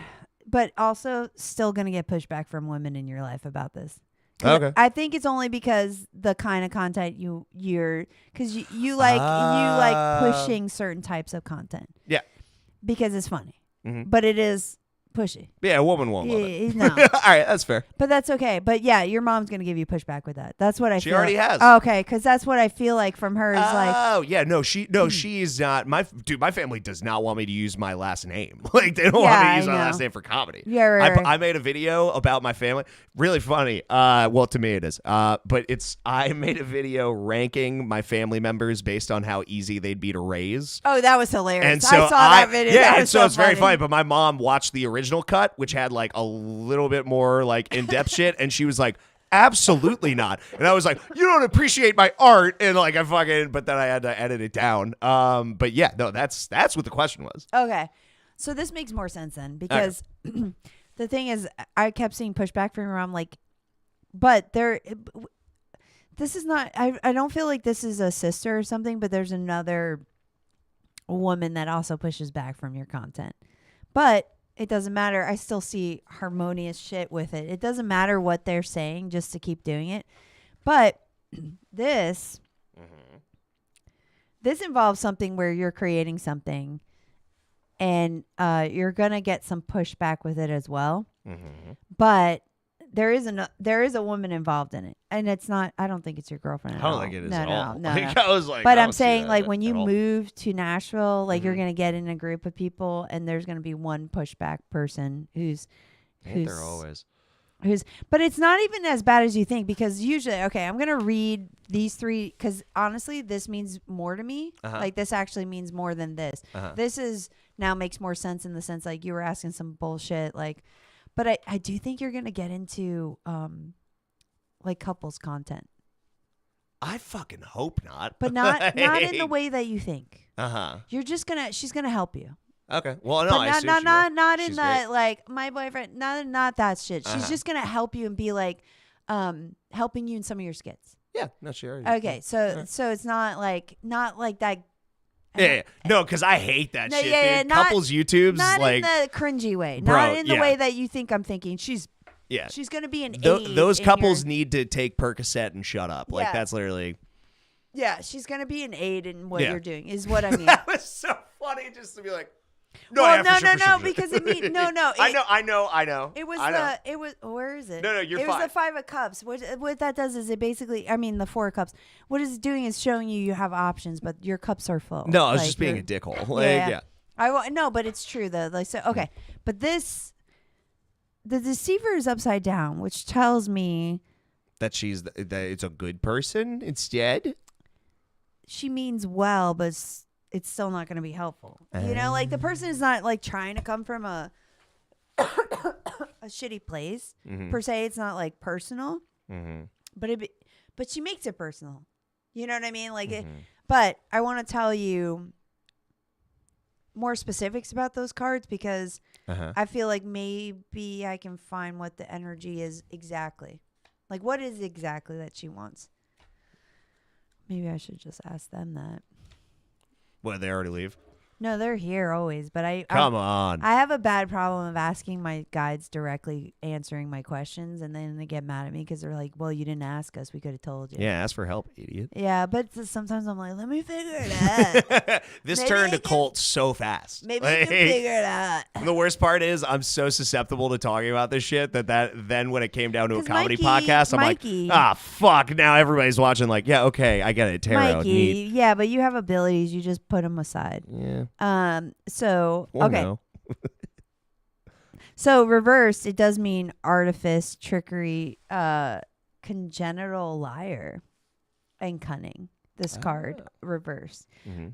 S1: But also, still gonna get pushback from women in your life about this.
S2: Okay.
S1: I think it's only because the kind of content you're because you like pushing certain types of content.
S2: Yeah.
S1: Because it's funny,
S2: Mm-hmm.
S1: but it is pushy.
S2: Yeah, a woman won't love it.
S1: No.
S2: All right, that's fair.
S1: But that's okay. But yeah, your mom's gonna give you pushback with that. That's what I.
S2: She
S1: feel
S2: already
S1: like.
S2: has.
S1: Oh, okay, because that's what I feel like from her is like.
S2: Oh yeah, she's not. My family does not want me to use my last name. Like they don't want me to use my last name for comedy.
S1: Yeah, right.
S2: I made a video about my family. Really funny. Well, to me it is. But I made a video ranking my family members based on how easy they'd be to raise.
S1: Oh, that was hilarious.
S2: And so
S1: I saw that video.
S2: Yeah,
S1: that
S2: and so it's
S1: funny.
S2: very funny. But my mom watched the original cut, which had like a little bit more like in-depth shit, and she was like, absolutely not. And I was like, you don't appreciate my art, and like but then I had to edit it down. But yeah, no, that's what the question was.
S1: Okay, so this makes more sense then because the thing is, I kept seeing pushback from your mom, like, but this is not. I don't feel like this is a sister or something, but there's another woman that also pushes back from your content, but. It doesn't matter. I still see harmonious shit with it. It doesn't matter what they're saying just to keep doing it. But this involves something where you're creating something and you're going to get some pushback with it as well.
S2: Mm-hmm.
S1: But there is a woman involved in it. And it's not, I don't think it's your girlfriend at all.
S2: I don't think it is at all.
S1: No.
S2: Like, I was like,
S1: but I'm
S2: see
S1: saying
S2: that
S1: like when you
S2: at all.
S1: move to Nashville, like you're
S2: Mhm.
S1: going to get in a group of people and there's going to be one pushback person who's
S2: There always.
S1: but it's not even as bad as you think because usually, okay, I'm going to read these 3 because honestly, this means more to me.
S2: Uh-huh.
S1: Like this actually means more than this.
S2: Uh-huh.
S1: This is now makes more sense in the sense like you were asking some bullshit. Like, but I do think you're going to get into like couples content.
S2: I fucking hope not.
S1: But not in the way that you think.
S2: Uh-huh.
S1: She's gonna help you.
S2: Okay. Well, no,
S1: but
S2: I
S1: not
S2: assume
S1: not
S2: she
S1: not,
S2: will.
S1: not in
S2: She's
S1: that
S2: great.
S1: like my boyfriend. Not that shit. She's just gonna help you and be like, helping you in some of your skits.
S2: Yeah. No, she already.
S1: Okay, so it's not like that.
S2: Yeah. No, because I hate that
S1: No,
S2: shit,
S1: yeah,
S2: dude.
S1: not-
S2: Couples YouTubes,
S1: Not
S2: like,
S1: in the cringy way.
S2: Bro,
S1: Not in the
S2: yeah.
S1: way that you think I'm thinking. She's gonna be an aid.
S2: those
S1: in
S2: couples
S1: your-
S2: need to take Percocet and shut up. Like,
S1: Yeah.
S2: that's literally.
S1: Yeah, she's gonna be an aid in what
S2: Yeah.
S1: you're doing. Is what I mean.
S2: That was so funny just to be like.
S1: Well,
S2: yeah, for sure, for sure.
S1: because it mean no.
S2: I know.
S1: It was
S2: I know.
S1: it was where is it?
S2: No, you're
S1: It was
S2: fine.
S1: the 5 of Cups. What that does is it basically, I mean, the 4 of Cups. What it's doing is showing you have options, but your cups are full.
S2: No, I was
S1: Like,
S2: just being a
S1: you're-
S2: dickhole. Like, yeah.
S1: No, but it's true though. Like so, okay, but the deceiver is upside down, which tells me
S2: That that it's a good person instead.
S1: she means well, but it's still not going to be helpful. You know, like the person is not like trying to come from a shitty place per se. It's not like personal, but she makes it personal. You know what I mean? Like, but I want to tell you more specifics about those cards because I feel like maybe I can find what the energy is exactly. Like, what is exactly that she wants? Maybe I should just ask them that.
S2: What, they already leave?
S1: No, they're here always, but
S2: Come on.
S1: I have a bad problem of asking my guides directly answering my questions, and then they get mad at me because they're like, well, you didn't ask us. We could have told you.
S2: Yeah, ask for help, idiot.
S1: Yeah, but sometimes I'm like, let me figure it out.
S2: This
S1: Maybe
S2: turned
S1: I
S2: to
S1: can-
S2: cult so fast.
S1: Maybe I can figure it out.
S2: The worst part is I'm so susceptible to talking about this shit that then when it came down to a
S1: 'Cause
S2: comedy
S1: Mikey-
S2: podcast, I'm
S1: Mikey-
S2: like, fuck. Now everybody's watching like, yeah, okay, I get it. Tarot.
S1: Mikey,
S2: Neat.
S1: yeah, but you have abilities. You just put them aside.
S2: Yeah.
S1: So,
S2: Or
S1: okay.
S2: no.
S1: So reversed, it does mean artifice, trickery, congenital liar, and cunning. This card reversed.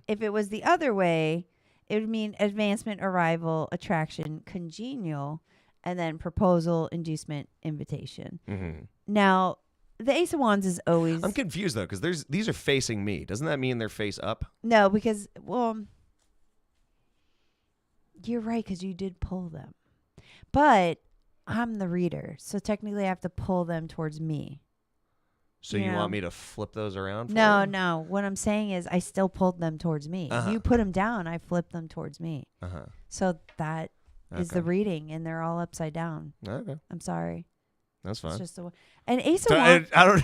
S1: If it was the other way, it would mean advancement, arrival, attraction, congenial, and then proposal, inducement, invitation. Now, the Ace of Wands is always
S2: I'm confused though because these are facing me. Doesn't that mean they're face up?
S1: no, because you're right because you did pull them, but I'm the reader, so technically I have to pull them towards me.
S2: So you want me to flip those around? For
S1: No,
S2: you?
S1: no. What I'm saying is I still pulled them towards me. You put them down, I flipped them towards me. So that is the reading, and they're all upside down.
S2: Okay,
S1: I'm sorry.
S2: that's fine.
S1: It's just an Ace of Wands.
S2: I don't.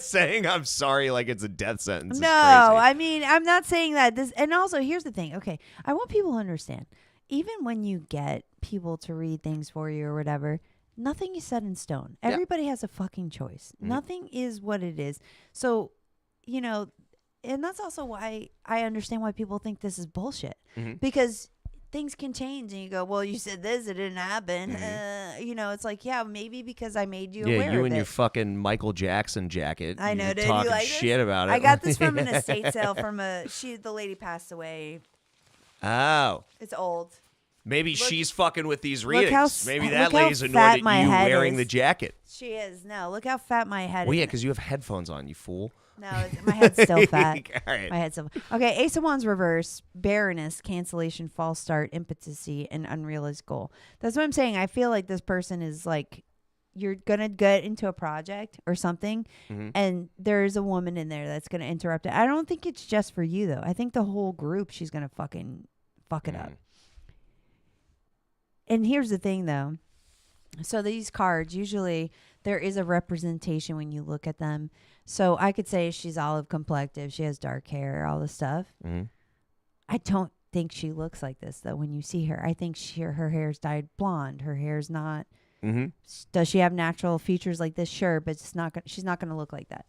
S2: Saying I'm sorry like it's a death sentence.
S1: No,
S2: is crazy.
S1: I mean, I'm not saying that. And also, here's the thing. Okay, I want people to understand. Even when you get people to read things for you or whatever, nothing is set in stone. Everybody has a fucking choice. Nothing is what it is. So, and that's also why I understand why people think this is bullshit. Because things can change and you go, well, you said this, it didn't happen. It's like, yeah, maybe because I made you aware
S2: Yeah, you
S1: of
S2: and
S1: it.
S2: your fucking Michael Jackson jacket.
S1: I know,
S2: You're
S1: dude.
S2: talking
S1: You like
S2: shit
S1: this?
S2: about it.
S1: I got this from an estate sale from the lady passed away.
S2: Oh.
S1: It's old.
S2: Maybe she's fucking with these
S1: look how
S2: readings.
S1: s-
S2: Maybe
S1: look
S2: that
S1: how
S2: lady's
S1: fat
S2: annoyed at
S1: my
S2: you
S1: head
S2: wearing
S1: is.
S2: the jacket.
S1: She is. No, look how fat my head
S2: Well,
S1: is.
S2: yeah, because you have headphones on, you fool.
S1: No, my head's still fat.
S2: All right.
S1: My head's still okay. Ace of Wands reverse, barrenness, cancellation, false start, impotency, and unrealized goal. That's what I'm saying. I feel like this person is like, you're going to get into a project or something, and there's a woman in there that's going to interrupt it. I don't think it's just for you, though. I think the whole group, she's going to fucking fuck it up. And here's the thing, though. So these cards, usually there is a representation when you look at them. So I could say she's olive complected, she has dark hair, all this stuff. I don't think she looks like this, though, when you see her. I think her hair's dyed blonde. Her hair's not. Does she have natural features like this? Sure, but she's not going to look like that.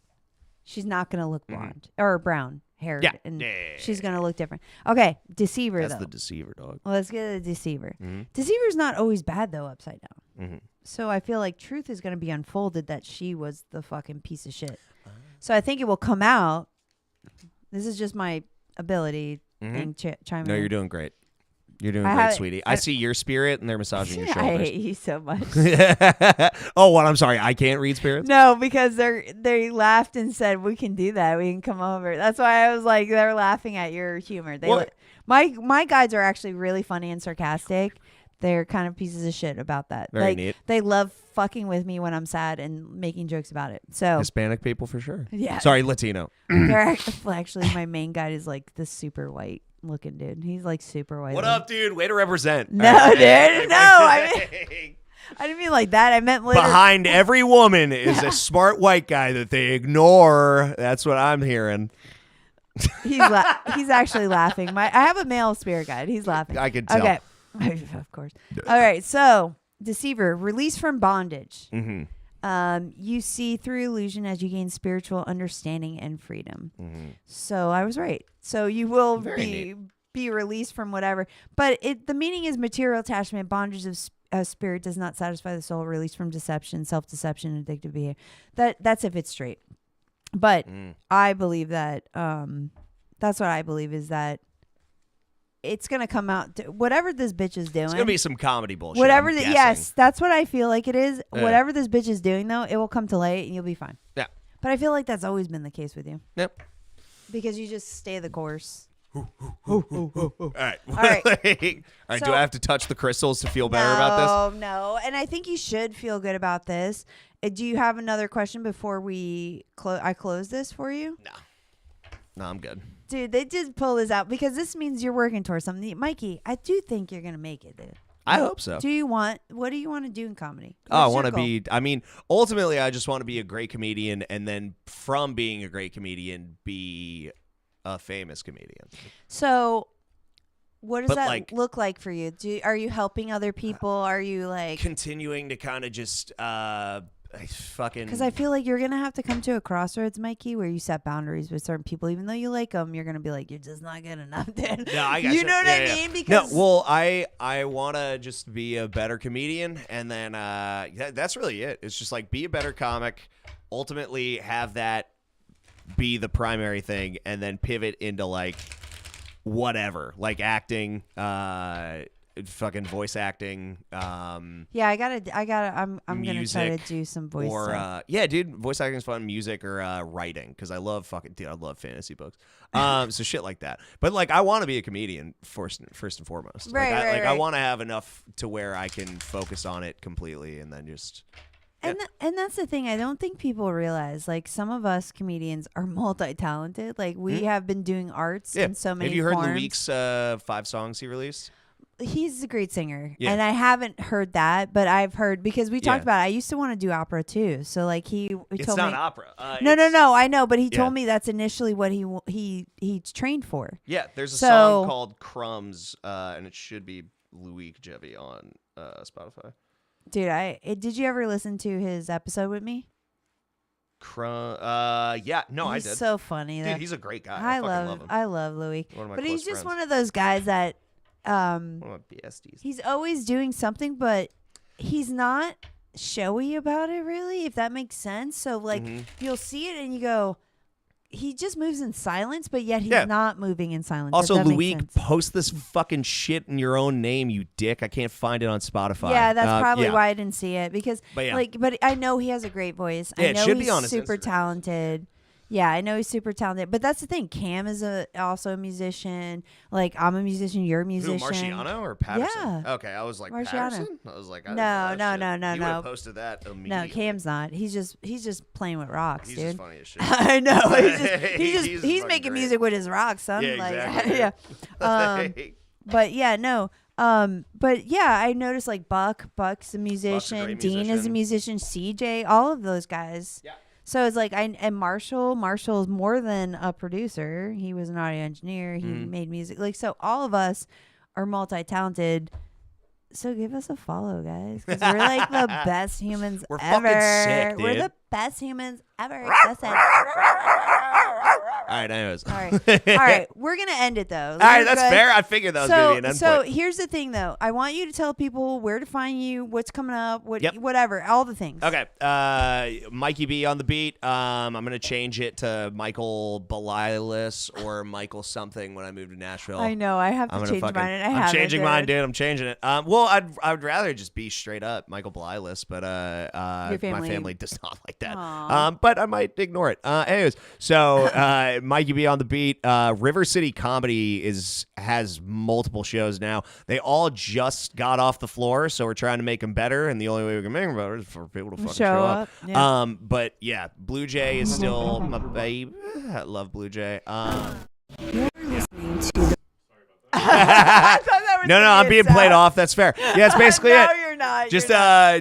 S1: She's not going to look blonde or brown haired.
S2: Yeah.
S1: And she's going to look different. Okay, deceiver,
S2: That's
S1: though.
S2: the deceiver, dog.
S1: Well, let's get to the deceiver. Deceiver's not always bad, though, upside down. So I feel like truth is going to be unfolded that she was the fucking piece of shit. So I think it will come out. This is just my ability. Chime
S2: No,
S1: in.
S2: you're doing great. You're doing great, sweetie. I see your spirit, and they're massaging your shoulders.
S1: I hate you so much.
S2: Oh, what? I'm sorry. I can't read spirits?
S1: No, because they laughed and said, we can do that. We can come over. That's why I was like, they're laughing at your humor. My guides are actually really funny and sarcastic. They're kind of pieces of shit about that.
S2: Very neat.
S1: They love fucking with me when I'm sad and making jokes about it. So
S2: Hispanic people for sure.
S1: Yeah.
S2: Sorry, Latino.
S1: They're actually my main guide is like the super white looking dude. He's like super white.
S2: What up, dude? Way to represent.
S1: No, dude. No, I didn't mean like that. I meant later.
S2: Behind every woman is a smart white guy that they ignore. That's what I'm hearing.
S1: He's actually laughing. I have a male spirit guide. He's laughing.
S2: I can tell.
S1: Okay. Of course. All right. So, deceiver, release from bondage.
S2: Mm-hmm.
S1: You see through illusion as you gain spiritual understanding and freedom.
S2: Mm-hmm.
S1: So I was right. So you will
S2: Very
S1: be released from whatever. But the meaning is material attachment. Bondage of spirit does not satisfy the soul. Release from deception, self-deception, and addictive behavior. That's if it's straight. But I believe that that's what I believe is that it's going to come out. Whatever this bitch is doing.
S2: It's going to be some comedy bullshit.
S1: Yes, that's what I feel like it is. Yeah. Whatever this bitch is doing, though, it will come to light and you'll be fine.
S2: Yeah.
S1: But I feel like that's always been the case with you.
S2: Yep.
S1: Because you just stay the course.
S2: All right.
S1: All right.
S2: All right.
S1: So,
S2: do I have to touch the crystals to feel better about this?
S1: No. And I think you should feel good about this. Do you have another question before I close this for you?
S2: No, I'm good.
S1: Dude, they did pull this out because this means you're working towards something. Mikey, I do think you're going to make it, dude.
S2: I hope so.
S1: What do you want to do in comedy?
S2: I want to ultimately, I just want to be a great comedian, and then from being a great comedian, be a famous comedian.
S1: So, what does that look like for you? Are you helping other people? Are you like
S2: continuing to kind of just
S1: because I feel like you're gonna have to come to a crossroads, Mikey, where you set boundaries with certain people. Even though you like them, you're gonna be like, you're just not good enough, dude.
S2: No, I got
S1: you know what I mean? Because
S2: I want to just be a better comedian, and then that's really it. It's just like be a better comic. Ultimately, have that be the primary thing, and then pivot into like whatever, like acting, fucking voice acting.
S1: Yeah, I'm gonna try to do some voice stuff.
S2: Yeah, dude, voice acting is fun. Music or writing, because I love I love fantasy books. So shit like that. But like, I want to be a comedian first and foremost.
S1: Right.
S2: I want to have enough to where I can focus on it completely, and then just.
S1: And and that's the thing. I don't think people realize. Like, some of us comedians are multi-talented. Like, we have been doing arts in so many.
S2: Have you heard
S1: forms.
S2: Luik's 5 songs he released?
S1: He's a great singer,
S2: yeah.
S1: and I haven't heard that, but I've heard because we talked about it. I used to want to do opera too. So like he told me
S2: it's not opera.
S1: No, I know, but he told me that's initially what he trained for.
S2: Yeah, there's a song called Crumbs, and it should be Luik Jevy on Spotify.
S1: Dude, did you ever listen to his episode with me?
S2: Yeah, no, I did.
S1: He's so funny.
S2: Dude, he's a great guy. I love him.
S1: I love Louis. But he's just
S2: friends.
S1: one of those guys that
S2: one of my besties.
S1: He's always doing something, but he's not showy about it, really, if that makes sense. So like you'll see it and you go, he just moves in silence, but yet he's not moving in silence.
S2: Also, Luik, post this fucking shit in your own name, you dick. I can't find it on Spotify.
S1: Yeah, that's probably why I didn't see it, because but I know he has a great voice.
S2: Yeah,
S1: I know
S2: it should
S1: he's
S2: be on his
S1: super
S2: Instagram.
S1: Talented. Yeah, I know he's super talented. But that's the thing. Cam is also a musician. Like, I'm a musician. You're a musician.
S2: Who, Marciano or Patterson?
S1: Yeah.
S2: Okay, I was like,
S1: Marciano.
S2: Patterson? I was like,
S1: No.
S2: You would have posted that immediately.
S1: No, Cam's not. He's just playing with rocks,
S2: He's
S1: dude.
S2: just funny as shit.
S1: I know. He's making
S2: great.
S1: music with his rocks, son.
S2: Yeah,
S1: like,
S2: exactly.
S1: yeah. But yeah, no. But yeah, I noticed like Buck's a musician. Dean is a musician. CJ, all of those guys.
S2: Yeah.
S1: So it's like and Marshall's more than a producer. He was an audio engineer. He made music. Like, so all of us are multi-talented. So give us a follow, guys, because we're like the best humans
S2: we're
S1: ever.
S2: Fucking sick, dude.
S1: We're the best humans ever. Listen.
S2: right, anyways.
S1: All right. We're gonna end it though.
S2: All right, that's fair. I figured that was gonna be an end
S1: So
S2: point.
S1: here's the thing, though. I want you to tell people where to find you, what's coming up, whatever, all the things.
S2: Okay, Mikey B on the beat. I'm gonna change it to Michael Belialis or Michael something when I move to Nashville.
S1: I know. I have to change mine, and I haven't.
S2: I'm changing mine, dude. I'm changing it. Well, I'd rather just be straight up Michael Belialis, but my family does not like that. But I might ignore it. Anyways, so Mikey B on the beat. River City Comedy has multiple shows now. They all just got off the floor, so we're trying to make them better. And the only way we can make them better is for people to fucking show up.
S1: Yeah.
S2: But yeah, Blue Jay is still my babe. I love Blue Jay.
S4: You're listening to the
S2: No, I'm being played off. That's fair. Yeah, it's basically
S1: no,
S2: it.
S1: You're not.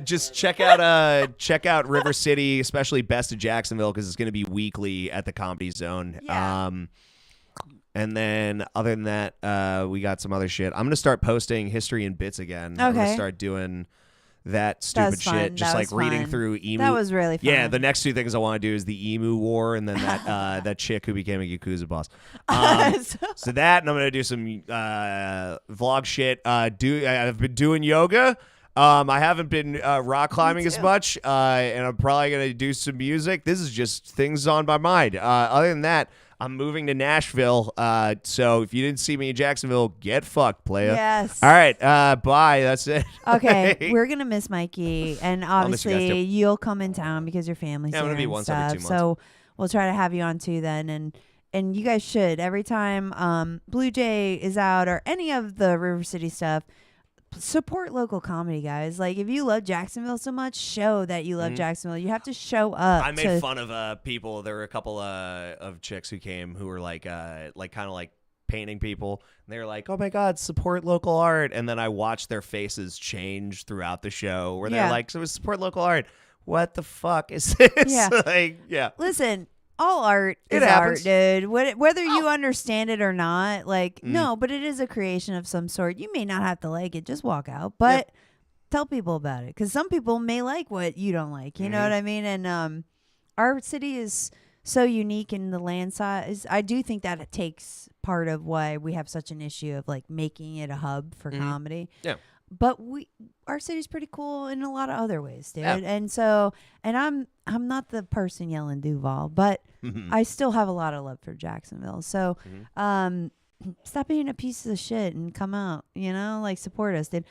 S2: Just check out River City, especially Best of Jacksonville, because it's going to be weekly at the Comedy Zone.
S1: Yeah.
S2: And then other than that, we got some other shit. I'm going to start posting history and bits again. I'm going to start doing that stupid shit, just like reading through emu.
S1: That was really fun.
S2: Yeah, the next two things I want to do is the emu war, and then that that chick who became a Yakuza boss. So that, and I'm gonna do some vlog shit. I've been doing yoga. I haven't been rock climbing as much, and I'm probably gonna do some music. This is just things on my mind. Other than that, I'm moving to Nashville, so if you didn't see me in Jacksonville, get fucked, playa.
S1: Yes.
S2: All right, bye. That's it.
S1: Okay, we're gonna miss Mikey, and obviously you'll come in town because your family's here.
S2: I'm gonna be
S1: and
S2: once
S1: stuff,
S2: every 2 months.
S1: So we'll try to have you on too then, and you guys should every time Blue Jay is out or any of the River City stuff. Support local comedy, guys. Like, if you love Jacksonville so much, show that you love Jacksonville. You have to show up.
S2: I made fun of people. There were a couple of chicks who came who were like kind of like painting people, and they were like, "Oh my God, support local art!" And then I watched their faces change throughout the show, where they're like, "So support local art." What the fuck is this?
S1: Yeah. Listen. All art is art, dude. Whether you understand it or not, no, but it is a creation of some sort. You may not have to like it. Just walk out. But tell people about it, because some people may like what you don't like. You know what I mean? And our city is so unique in the land size. I do think that it takes part of why we have such an issue of like making it a hub for comedy.
S2: Yeah.
S1: But our city's pretty cool in a lot of other ways, dude. Yeah. And I'm not the person yelling Duval, but I still have a lot of love for Jacksonville. So stop being a piece of shit and come out, like support us, dude.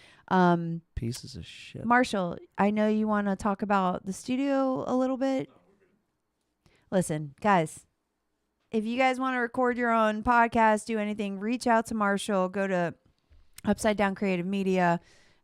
S2: Pieces of shit.
S1: Marshall, I know you want to talk about the studio a little bit. Listen, guys, if you guys want to record your own podcast, do anything, reach out to Marshall. Go to Upside Down Creative Media.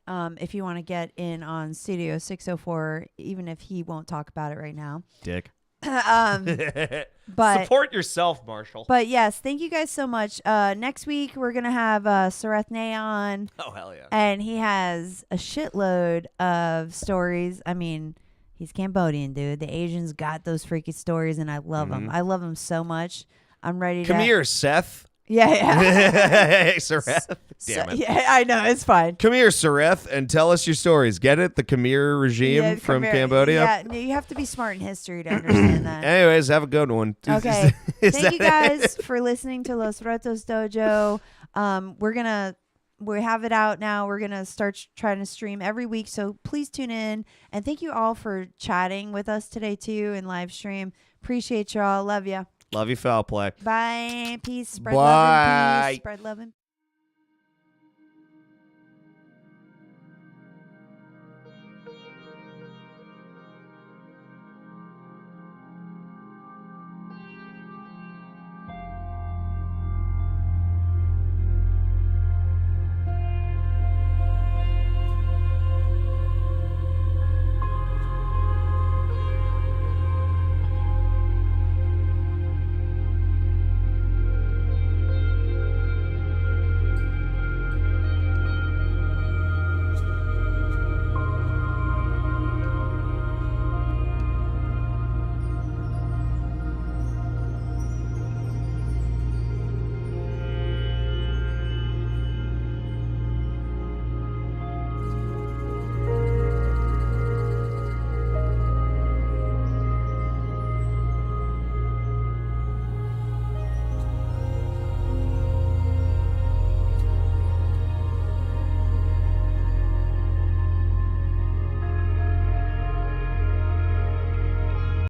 S1: If you want to get in on Studio 604, even if he won't talk about it right now.
S2: Dick.
S1: But
S2: support yourself, Marshall.
S1: But yes, thank you guys so much. Next week we're gonna have Sarethne on.
S2: Oh hell yeah!
S1: And he has a shitload of stories. I mean, he's Cambodian, dude. The Asians got those freaky stories, and I love them. I love them so much. I'm ready to
S2: come here, Seth.
S1: Yeah.
S2: Hey, Sareth. Damn it.
S1: Yeah, I know. It's fine.
S2: Come here, Sareth, and tell us your stories. Get it? The Khmer regime from Cambodia?
S1: Yeah, you have to be smart in history to understand that.
S2: Anyways, have a good one.
S1: Okay. Thank you guys for listening to Los Rotos Dojo. We have it out now. We're going to start trying to stream every week, so please tune in. And thank you all for chatting with us today, too, in live stream. Appreciate y'all. Love you.
S2: Love you, foul play.
S1: Bye. Peace. Spread
S2: Bye.
S1: love and peace. Spread love and peace.